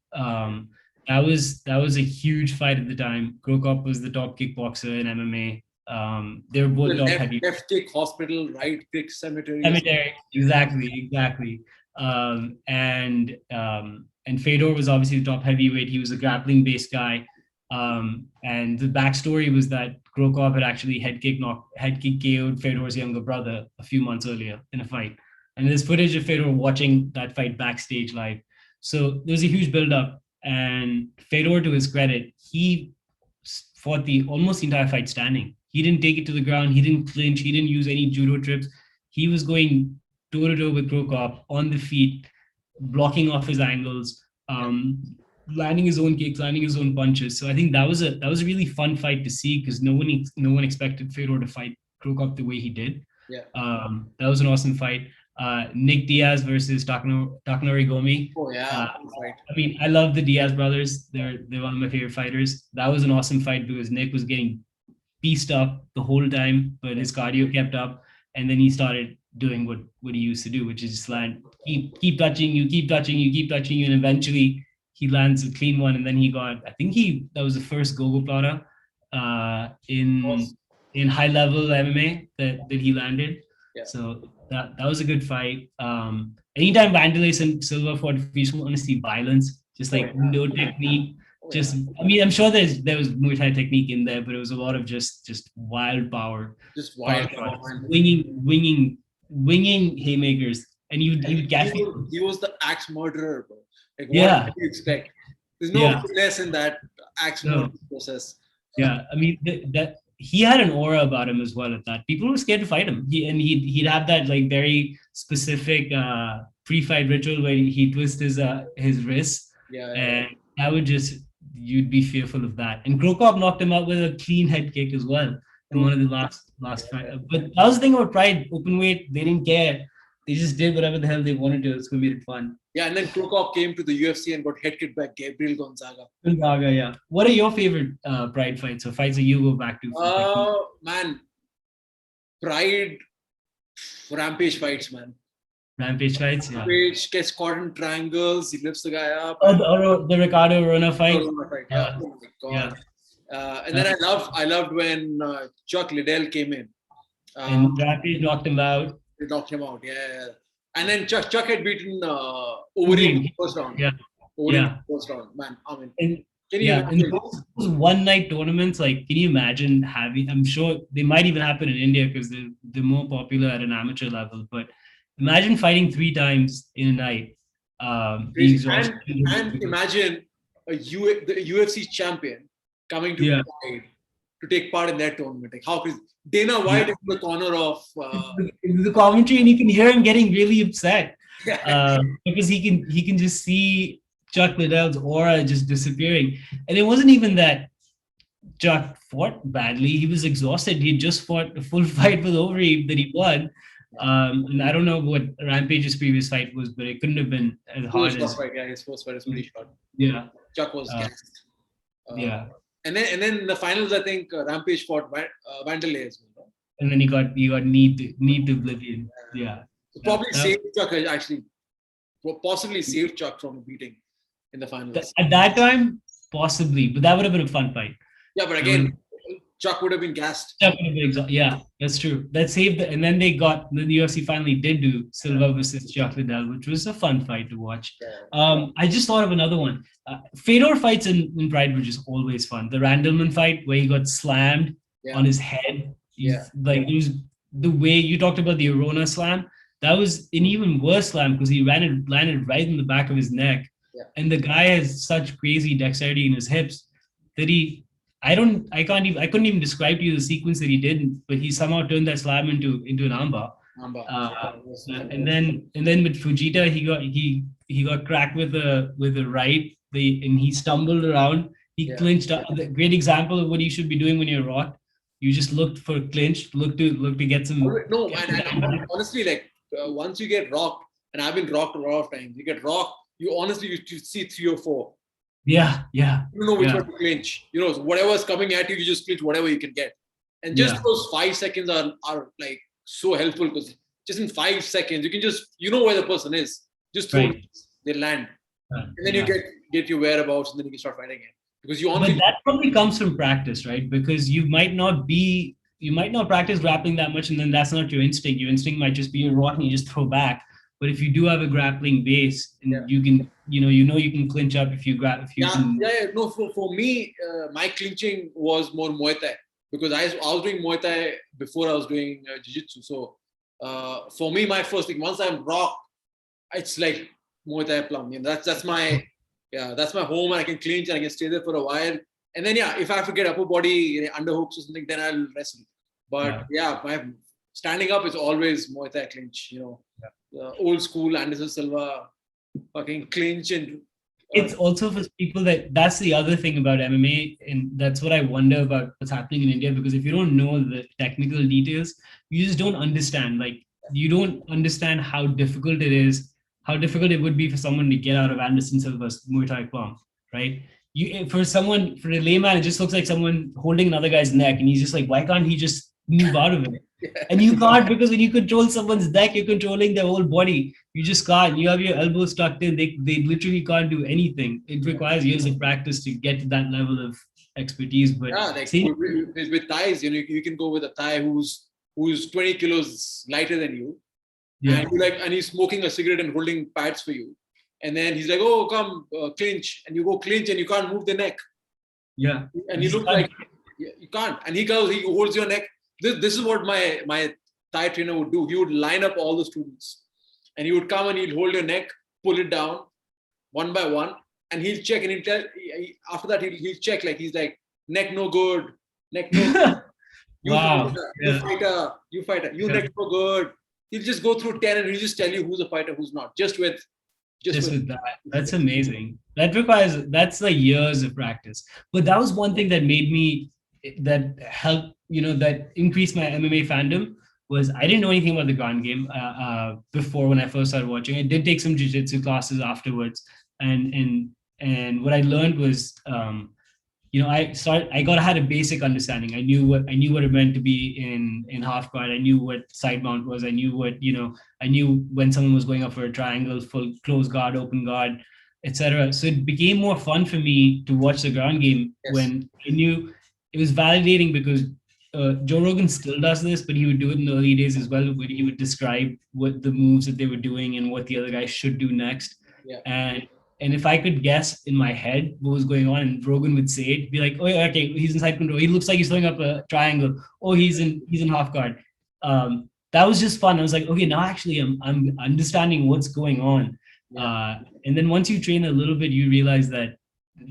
That was a huge fight at the time. Krokop was the top kickboxer in MMA. They were both top heavy. Left kick hospital, right kick cemetery. Exactly. And Fedor was obviously the top heavyweight. He was a grappling based guy. And the backstory was that Krokop had actually head kick KO'd Fedor's younger brother a few months earlier in a fight. And there's footage of Fedor watching that fight backstage live. So there was a huge build-up. And Fedor, to his credit, he fought almost the entire fight standing. He didn't take it to the ground. He didn't clinch. He didn't use any judo trips. He was going toe-to-toe with Krokop on the feet, blocking off his angles, landing his own kicks, landing his own punches. So I think that was a really fun fight to see, because no one expected Fedor to fight Krokop the way he did. Yeah. That was an awesome fight. Nick Diaz versus Takanori Gomi. Oh yeah. I mean, I love the Diaz brothers. They're one of my favorite fighters. That was an awesome fight because Nick was getting pieced up the whole time, but his cardio kept up, and then he started doing what he used to do, which is just land, keep touching you, and eventually he lands a clean one, and then that was the first gogoplata in high level MMA that he landed. Yeah. So that was a good fight. Anytime Vanderlei and Silva fought, if you just want to see violence, just like no technique. I mean, I'm sure there was Muay Thai technique in there, but it was a lot of just wild power. Just wild power. Winging haymakers, and you would catch. He was the axe murderer, bro. Like, what do you expect? There's no finesse in that axe murder process. Yeah, I mean that he had an aura about him as well. At that, people were scared to fight him. He'd have that like very specific pre-fight ritual where he twists his wrists. And that would you'd be fearful of that. And Krokop knocked him out with a clean head kick as well in one of the last fight. But that was the thing about Pride, open weight, they didn't care. They just did whatever the hell they wanted to. It's going to be fun. Yeah, and then Krokop came to the UFC and got head kicked by Gabriel Gonzaga. Yeah. What are your favorite Pride fights or fights that you go back to? Man, Pride Rampage fights, man. Rampage fights, yeah. Rampage gets caught in triangles. He lifts the guy up. The Ricardo Rona fight. Yeah. Oh my god. And then I loved when Chuck Liddell came in. And Rampage knocked him out. They knocked him out, yeah. And then Chuck had beaten Overeem in the first round. Yeah. Overeem first round, man. I mean, can you imagine? In those one-night tournaments, like, can you imagine having? I'm sure they might even happen in India because they're more popular at an amateur level. But imagine fighting 3 times in a night. And imagine the UFC champion coming to take part in that tournament. Like, how could Dana White is in the corner of the commentary, and you can hear him getting really upset because he can just see Chuck Liddell's aura just disappearing. And it wasn't even that Chuck fought badly; he was exhausted. He just fought a full fight with Overeem that he won. And I don't know what Rampage's previous fight was, but it couldn't have been as hard as. Yeah, his first fight was pretty short. Yeah, Chuck was gassed. Yeah. And then in the finals, I think Rampage fought Vanderlei as well. And then he got knee to oblivion. Yeah. So probably saved Chuck, actually. Possibly saved Chuck from a beating in the finals. At that time, possibly, but that would have been a fun fight. Yeah, but again, Chuck would have been gassed. Chuck would have been yeah, that's true. That saved and then the UFC finally did do Silva versus Chuck Liddell, which was a fun fight to watch. I just thought of another one. Fedor fights in Pride were just always fun. The Randleman fight where he got slammed on his head. Like, it was the way you talked about the Arona slam. That was an even worse slam because he landed right in the back of his neck. And the guy has such crazy dexterity in his hips that I couldn't even describe to you the sequence that he did, but he somehow turned that slam into an armbar. And then with Fujita, he got cracked with the right, and he stumbled around. He clinched up. The great example of what you should be doing when you're rocked. You just looked for clinch, look to get some. No, and honestly, like once you get rocked, and I've been rocked a lot of times. You get rocked, you see 3 or 4. Yeah. You know which one to clinch. You know, whatever's coming at you, you just clinch whatever you can get. And just those 5 seconds are like so helpful because just in 5 seconds, you can where the person is. Just throw it, they land. And then you get your whereabouts, and then you can start fighting again. Because but that probably comes from practice, right? Because you might not practice grappling that much, and then that's not your instinct. Your instinct might just be you're rock and you just throw back. But if you do have a grappling base, and you can, you can clinch up if you grab. No, for me, my clinching was more Muay Thai because I was doing Muay Thai before I was doing Jiu-Jitsu. So for me, my first thing, once I'm rocked, it's like Muay Thai plum. That's my home, and I can clinch and I can stay there for a while. And then if I have to get upper body underhooks or something, then I'll wrestle. But my standing up is always Muay Thai clinch. Old school Anderson Silva, fucking clinch and. It's also for people that's the other thing about MMA, and that's what I wonder about what's happening in India, because if you don't know the technical details, you just don't understand. Like, you don't understand how difficult it is, how difficult it would be for someone to get out of Anderson Silva's Muay Thai palm, right? For a layman, it just looks like someone holding another guy's neck, and he's just like, why can't he just move out of it? And you can't, because when you control someone's neck, you're controlling their whole body. You just can't. You have your elbows tucked in. They literally can't do anything. It requires years of practice to get to that level of expertise. But with Thais, you can go with a Thai who's 20 kilos lighter than you, and he's smoking a cigarette and holding pads for you. And then he's like, oh, come, clinch. And you go clinch and you can't move the neck. Yeah. And you look like you can't. And he holds your neck. This is what my Thai trainer would do. He would line up all the students. And he would come and he'll hold your neck, pull it down one by one. And he'll check and after that, he'll check. Like, he's like, neck no good. Neck no good. You fighter. You neck no good. He'll just go through 10 and he'll just tell you who's a fighter, who's not. Just with that. That's amazing. That's like years of practice. But that was one thing that helped, that increased my MMA fandom, was I didn't know anything about the ground game before when I first started watching. I did take some jiu-jitsu classes afterwards. And what I learned was I had a basic understanding. I knew what it meant to be in half guard. I knew what side mount was. I knew I knew when someone was going up for a triangle, full close guard, open guard, etc. So it became more fun for me to watch the ground game when I knew it was validating because Joe Rogan still does this, but he would do it in the early days as well, where he would describe what the moves that they were doing and what the other guy should do next. And if I could guess in my head what was going on, and Rogan would say it, be like, "Oh, yeah, okay, he's in side control. He looks like he's throwing up a triangle. Oh, he's in half guard." That was just fun. I was like, okay, now actually I'm understanding what's going on. And then once you train a little bit, you realize that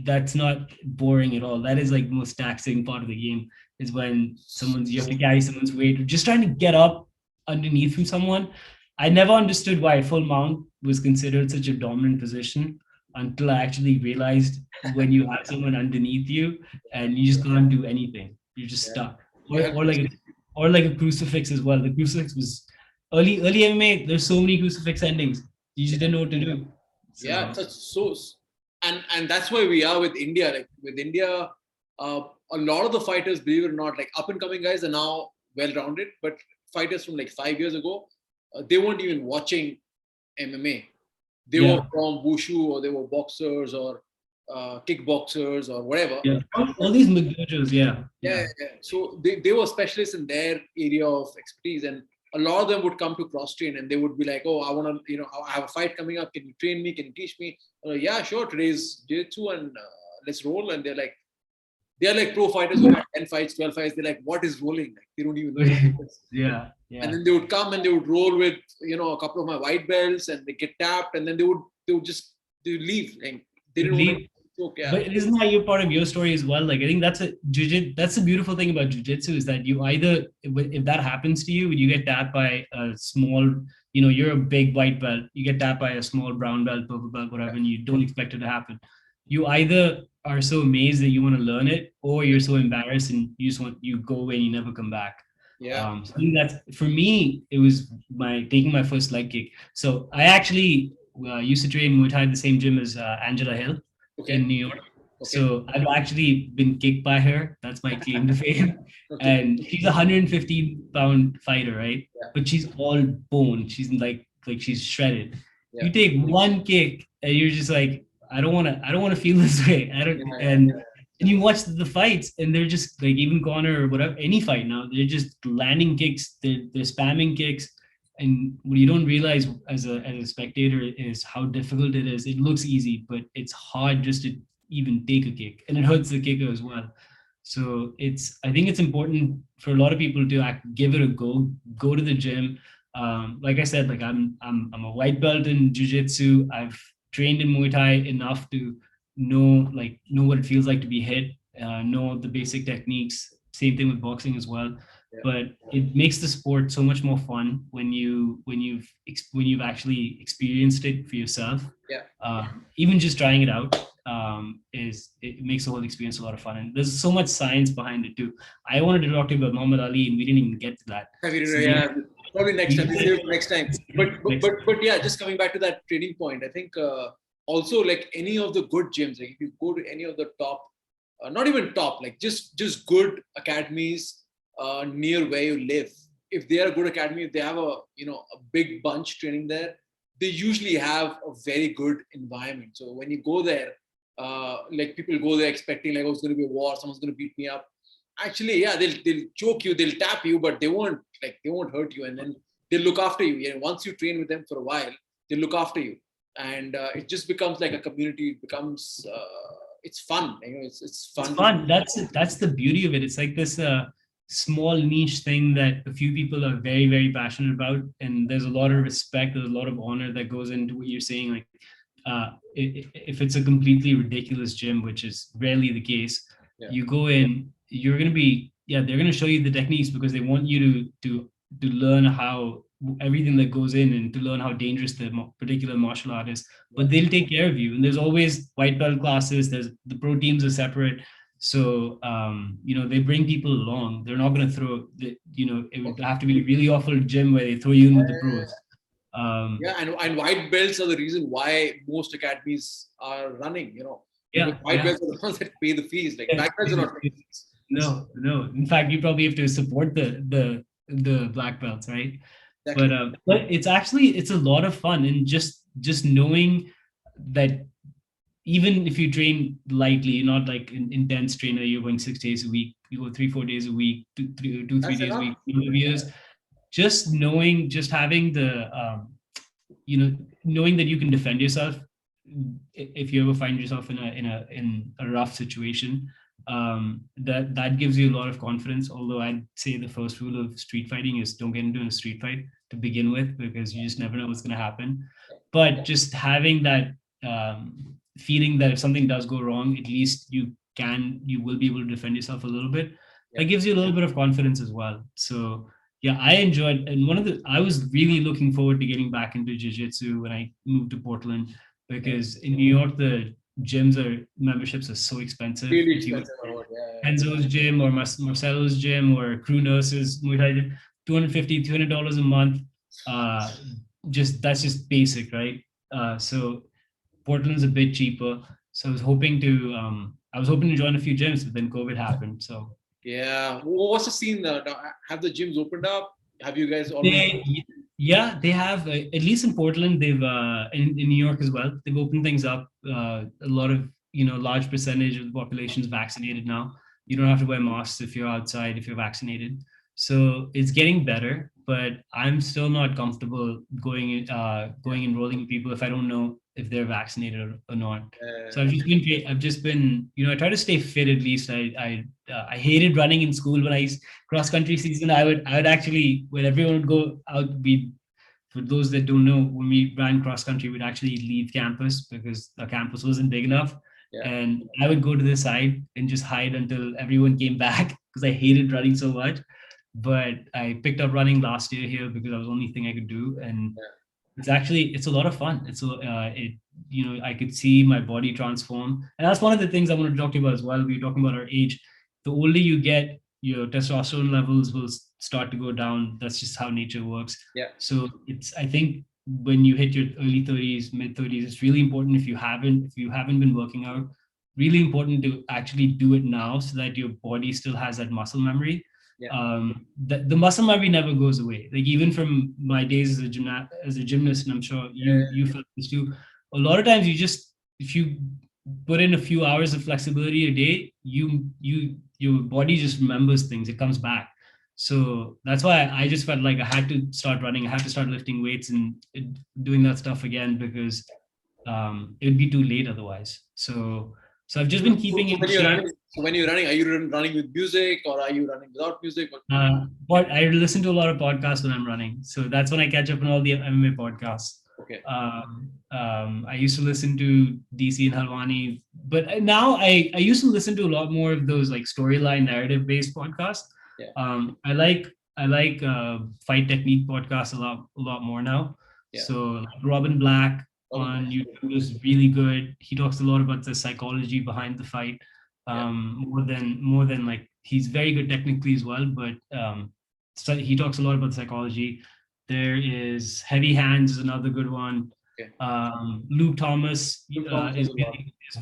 that's not boring at all. That is like the most taxing part of the game. Is when you have to carry someone's weight, or just trying to get up underneath from someone. I never understood why full mount was considered such a dominant position until I actually realized when you have someone underneath you and you just can't do anything. You're just stuck. Or like a crucifix as well. The crucifix was early MMA. There's so many crucifix endings. You just didn't know what to do. And that's why we are with India. Like with India, a lot of the fighters, believe it or not, like up and coming guys are now well-rounded, but fighters from like 5 years ago, they weren't even watching MMA. They were from wushu, or they were boxers or kickboxers or whatever. All these McDojos, So they were specialists in their area of expertise, and a lot of them would come to Crosstrain and they would be like, "Oh, I want to, I have a fight coming up. Can you train me? Can you teach me?" Yeah, sure. Today's jiu-jitsu and let's roll. And they're like pro fighters who had 10 fights, 12 fights. They're like, "What is rolling?" Like, they don't even know. And then they would come and they would roll with, a couple of my white belts, and they get tapped, and then they would leave. Like, they didn't want to joke. But isn't that your part of your story as well? Like, I think that's the beautiful thing about jiu-jitsu is that you either, if that happens to you, you get tapped by a small, you're a big white belt, you get tapped by a small brown belt, purple belt, whatever, and you don't expect it to happen. You either are so amazed that you want to learn it, or you're so embarrassed and you go away and you never come back. So I think that's, for me, it was taking my first leg kick. So I actually used to train Muay Thai at the same gym as Angela Hill in New York. So I've actually been kicked by her. That's my claim to fame. And she's a 115-pound fighter, right? But she's all bone. She's like she's shredded. You take one kick and you're just like, I don't want to feel this way. And you watch the fights, and they're just like, even Conor or whatever, any fight now, they're just landing kicks, they're spamming kicks. And what you don't realize as a spectator is how difficult it is. It looks easy, but it's hard just to even take a kick, and it hurts the kicker as well. So I think it's important for a lot of people to give it a go to the gym. Like I said, like I'm a white belt in jiu-jitsu. I've trained in Muay Thai enough to know what it feels like to be hit, know the basic techniques. Same thing with boxing as well. But it makes the sport so much more fun when you've actually experienced it for yourself. Even just trying it out it makes the whole experience a lot of fun, and there's so much science behind it too. I wanted to talk to you about Muhammad Ali, and we didn't even get to that. Probably next time. Next time. But yeah, just coming back to that training point, I think also, like any of the good gyms, like if you go to any of the top, not even top, like just good academies near where you live, if they are a good academy, if they have a big bunch training there, they usually have a very good environment. So when you go there, like people go there expecting like, oh, it's going to be a war, someone's going to beat me up. Actually, yeah, they'll choke you, they'll tap you, but they won't hurt you, and then they'll look after you. And once you train with them for a while, they'll look after you, and it just becomes like a community. It becomes it's fun. It's fun. It's fun. That's the beauty of it. It's like this small niche thing that a few people are very, very passionate about, and there's a lot of respect, there's a lot of honor that goes into what you're saying. Like if it's a completely ridiculous gym, which is rarely the case, you go in, you're going to be, they're going to show you the techniques because they want you to learn how everything that goes in, and to learn how dangerous the particular martial art is. But they'll take care of you, and there's always white belt classes. There's the pro teams are separate, so they bring people along. They're not going to throw it would have to be a really awful gym where they throw you in with the pros. And white belts are the reason why most academies are running. Because Yeah. white Yeah. belts are the ones that pay the fees. Like Yeah, black belts are not paying fees. no, no. In fact, you probably have to support the black belts, right? Exactly. But it's a lot of fun, and just knowing that even if you train lightly, you're not like an intense trainer. You're going 6 days a week. You go 3 4 days a week, 3 That's days a enough. week. Years, just knowing, just having the knowing that you can defend yourself if you ever find yourself in a rough situation, that gives you a lot of confidence. Although I'd say the first rule of street fighting is don't get into a street fight to begin with, because you just never know what's going to happen. But just having that feeling that if something does go wrong, at least you will be able to defend yourself a little bit. That gives you a little bit of confidence as well. So yeah, I enjoyed, and I was really looking forward to getting back into jiu-jitsu when I moved to Portland, because in New York the memberships are so expensive. Really If you expensive. Yeah. Enzo's gym or Marcelo's gym or Crew Nurse's Muay Thai gym, $250 $300 a month. Uh, just that's just basic, right? So Portland's a bit cheaper. So I was hoping to join a few gyms, but then COVID happened. So Yeah. What's the scene now? Have the gyms opened up? Have you guys already? yeah, they have, at least in Portland, they've in New York as well. They've opened things up. A lot of large percentage of the population is vaccinated now. You don't have to wear masks if you're outside if you're vaccinated. So it's getting better, but I'm still not comfortable going enrolling people if I don't know if they're vaccinated or not. So I've just been, I try to stay fit at least. I hated running in school when I used cross country season. I would actually, when everyone would go out, we for those that don't know, when we ran cross country, we'd actually leave campus because the campus wasn't big enough. Yeah. And I would go to the side and just hide until everyone came back because I hated running so much. But I picked up running last year here because that was the only thing I could do. And it's a lot of fun. I could see my body transform. And that's one of the things I want to talk to you about as well. We were talking about our age. The older you get, your testosterone levels will start to go down. That's just how nature works. Yeah. So I think when you hit your early 30s, mid 30s, it's really important, if you haven't been working out, really important to actually do it now so that your body still has that muscle memory. The muscle memory never goes away. Like even from my days as a gymnast, and I'm sure you felt this too. A lot of times if you put in a few hours of flexibility a day, your body just remembers things. It comes back. So that's why I just felt like I had to start running. I had to start lifting weights and doing that stuff again, because it would be too late otherwise. So I've just been keeping in shape. So when you're running, are you running with music or are you running without music? But I listen to a lot of podcasts when I'm running. So that's when I catch up on all the MMA podcasts. Okay. I used to listen to DC and Halwani, but now I used to listen to a lot more of those like storyline narrative based podcasts. I like fight technique podcasts a lot more now. So like Robin Black on YouTube is really good. He talks a lot about the psychology behind the fight, more than like, he's very good technically as well, but so he talks a lot about psychology. There is Heavy Hands is another good one. Luke Thomas is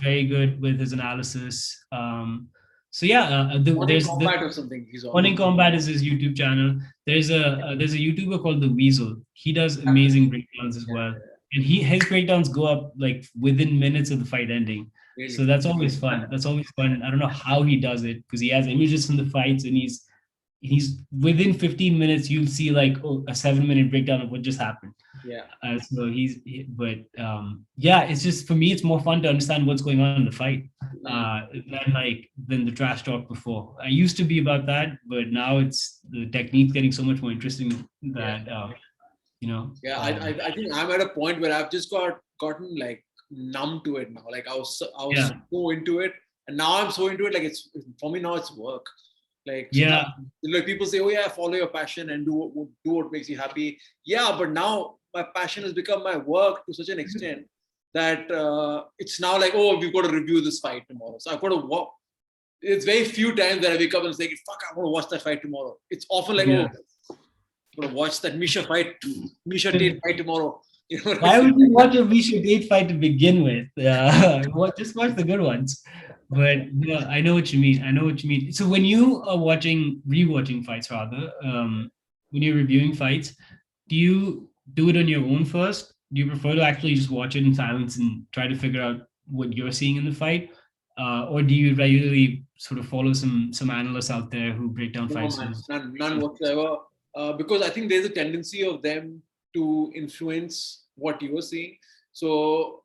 very good with his analysis. There's Combat or something. He's on. One in Combat is his YouTube channel. There's a YouTuber called The Weasel. He does amazing breakdowns as well, and his breakdowns go up like within minutes of the fight ending. Really? So that's always fun. I don't know how he does it, because he has images from the fights, and he's within 15 minutes you'll see like a 7-minute breakdown of what just happened. It's just, for me, it's more fun to understand what's going on in the fight than the trash talk before. I used to be about that, but now it's the technique getting so much more interesting that I think I'm at a point where I've just gotten like numb to it now. Like I was so into it, and now I'm so into it. Like it's, for me now, it's work. Like people say, oh yeah, follow your passion and do what makes you happy. Yeah, but now my passion has become my work to such an extent that it's now like, oh, we've got to review this fight tomorrow. So I've got to walk. It's very few times that I wake up and say, fuck, I want to watch that fight tomorrow. It's often like, oh, I'm going to watch that Misha Tate fight tomorrow. You know Why would you watch a Misha Gate fight to begin with? Just watch the good ones. But no, I know what you mean. I know what you mean. So when you are rewatching fights rather, when you're reviewing fights, do you do it on your own first? Do you prefer to actually just watch it in silence and try to figure out what you're seeing in the fight? Or do you regularly sort of follow some analysts out there who break down No, fights? man, none whatsoever. Because I think there's a tendency of them to influence what you are seeing. So,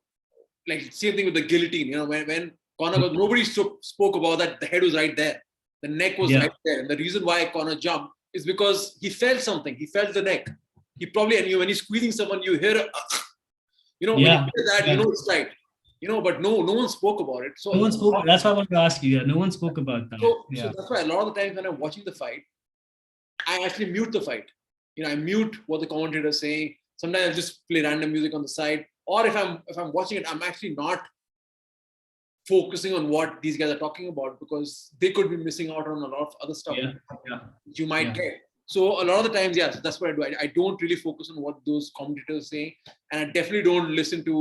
like same thing with the guillotine. You know, when Conor was, nobody spoke about that. The head was right there, the neck was Yeah. right there, and the reason why Conor jumped is because he felt something. He felt the neck. He probably, and when he's squeezing someone, you hear, you know, when you Yeah. hear that, you know it's right. You know, but no one spoke about it. So No one spoke. That's why I wanted to ask you. Yeah, no one spoke about that. so Yeah. that's why a lot of the times when I'm watching the fight, I actually mute the fight. You know, I mute what the commentator is saying. Sometimes I'll just play random music on the side. Or if I'm watching it, I'm actually not focusing on what these guys are talking about because they could be missing out on a lot of other stuff you might get. So a lot of the times, yes, that's what I do. I don't really focus on what those commentators say, and I definitely don't listen to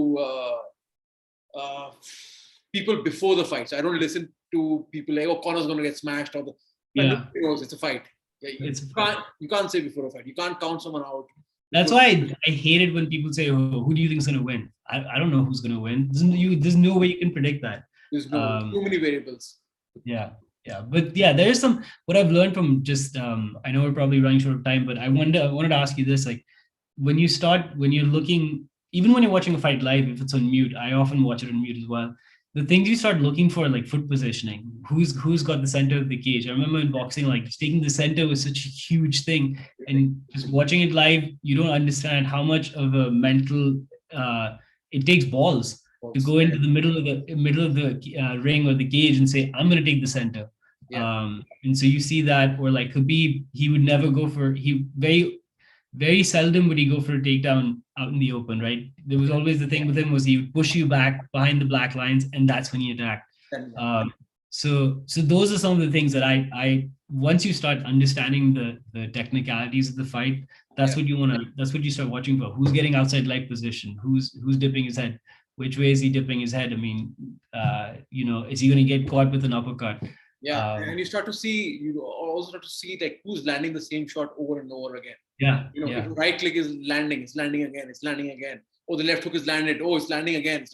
people before the fight. So I don't listen to people like, oh, Conor's going to get smashed, or nobody knows it's a fight. You can't say before a fight. You can't count someone out. That's why I hate it when people say, oh, who do you think is going to win? I don't know who's going to win. There's no way you can predict that. There's too many variables. Yeah. But yeah, there is what I've learned from just, I know we're probably running short of time, but I wanted to ask you this, like when you're looking, even when you're watching a fight live, if it's on mute, I often watch it on mute as well. The things you start looking for, like foot positioning, who's got the center of the cage. I remember in boxing, like just taking the center was such a huge thing, and just watching it live, you don't understand how much of a mental it takes balls to go into the middle of the ring or the cage and say, I'm going to take the center. And so you see that, or like Khabib, he would never go for very seldom would he go for a takedown out in the open, right? There was always the thing with him was he would push you back behind the black lines, and that's when he attacked. So those are some of the things that I once you start understanding the technicalities of the fight, that's what you start watching for. Who's getting outside leg position? Who's dipping his head? Which way is he dipping his head? I mean, is he going to get caught with an uppercut? And you also start to see like who's landing the same shot over and over again. If the right click is landing, it's landing again. Oh, the left hook is landed. Oh, it's landing again.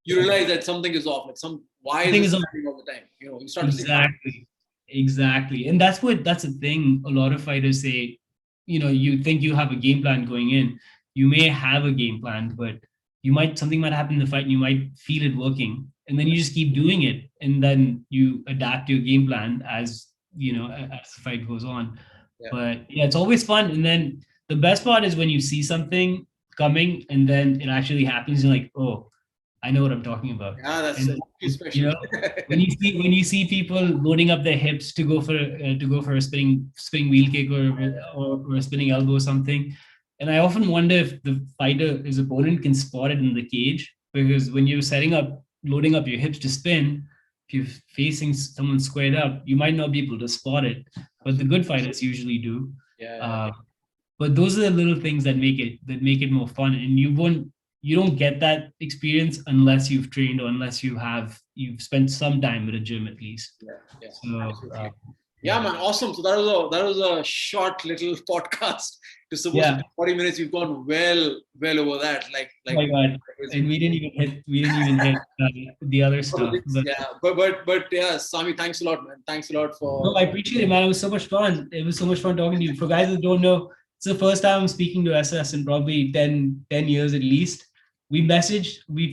You realize that something is off. Like why is it happening all the time? You start to see exactly. And that's the thing. A lot of fighters say, you think you have a game plan going in. You may have a game plan, but something might happen in the fight and you might feel it working, and then you just keep doing it, and then you adapt your game plan as the fight goes on. But yeah, it's always fun. And then the best part is when you see something coming and then it actually happens, you're like, oh, I know what I'm talking about. That's special. When you see people loading up their hips to go for a spinning wheel kick or a spinning elbow or something. And I often wonder if his opponent can spot it in the cage, because when you're loading up your hips to spin, if you're facing someone squared up, you might not be able to spot it, but the good fighters usually do. But those are the little things that make it more fun, and you don't get that experience unless you've trained or unless you've spent some time at a gym at least. Man, awesome. So that was a short little podcast. It's supposed to be 40 minutes. You've gone well over that. Oh my God. And we didn't even hit the other stuff. But yeah, Saami, thanks a lot, man. Thanks a lot for. No, I appreciate it, man. It was so much fun. It was so much fun talking to you. For guys that don't know, it's the first time I'm speaking to SS in probably 10 years at least. We've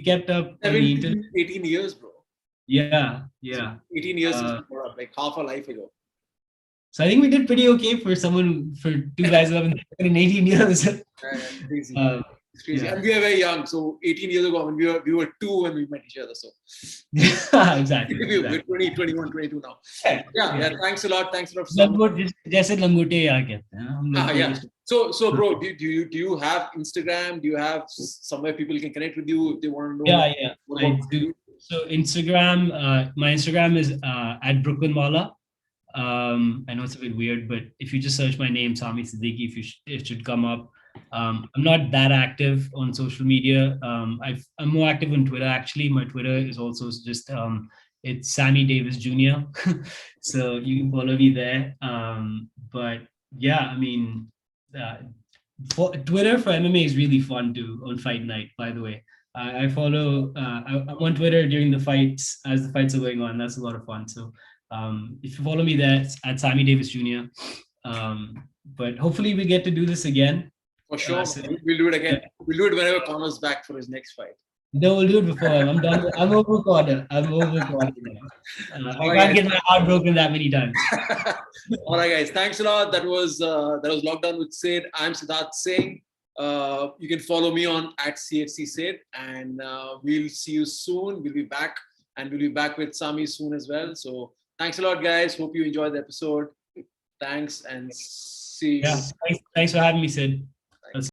kept up. 18 years, bro. Yeah. 18 years since we were up, like half a life ago. So I think we did pretty okay for two guys who haven't been in 18 years. Crazy. It's crazy. And we are very young. So 18 years ago, when we were 2 when we met each other. So exactly. We're 20, 21, 22 now. Thanks a lot. Thanks a lot. जैसे लंगोटे यार कहते हैं. So bro, do you have Instagram? Do you have somewhere people can connect with you if they want to know? Yeah. I do. So Instagram, my Instagram is at Brooklynwala. I know it's a bit weird, but if you just search my name, Saami Siddiqui, it should come up. I'm not that active on social media. I'm more active on Twitter actually. My Twitter is also just it's Sammy Davis Jr. So you can follow me there. But yeah, I mean, Twitter for MMA is really fun too on fight night. By the way, I follow. I'm on Twitter during the fights as the fights are going on. That's a lot of fun. So if you follow me there, it's at Sammy Davis Jr. But hopefully we get to do this again. For sure, So, we'll do it again. We'll do it whenever Conor's back for his next fight. no, we'll do it before I'm done. I'm over Conor. I'm over Conor. I can't get my heart broken that many times. All right, guys. Thanks a lot. That was Lockdown with Sid. I'm Siddharth Singh. You can follow me on @CFC Sid, and we'll see you soon. We'll be back, and we'll be back with Saami soon as well. So thanks a lot, guys. Hope you enjoyed the episode. Thanks, and see you. Yeah, thanks for having me, Sid.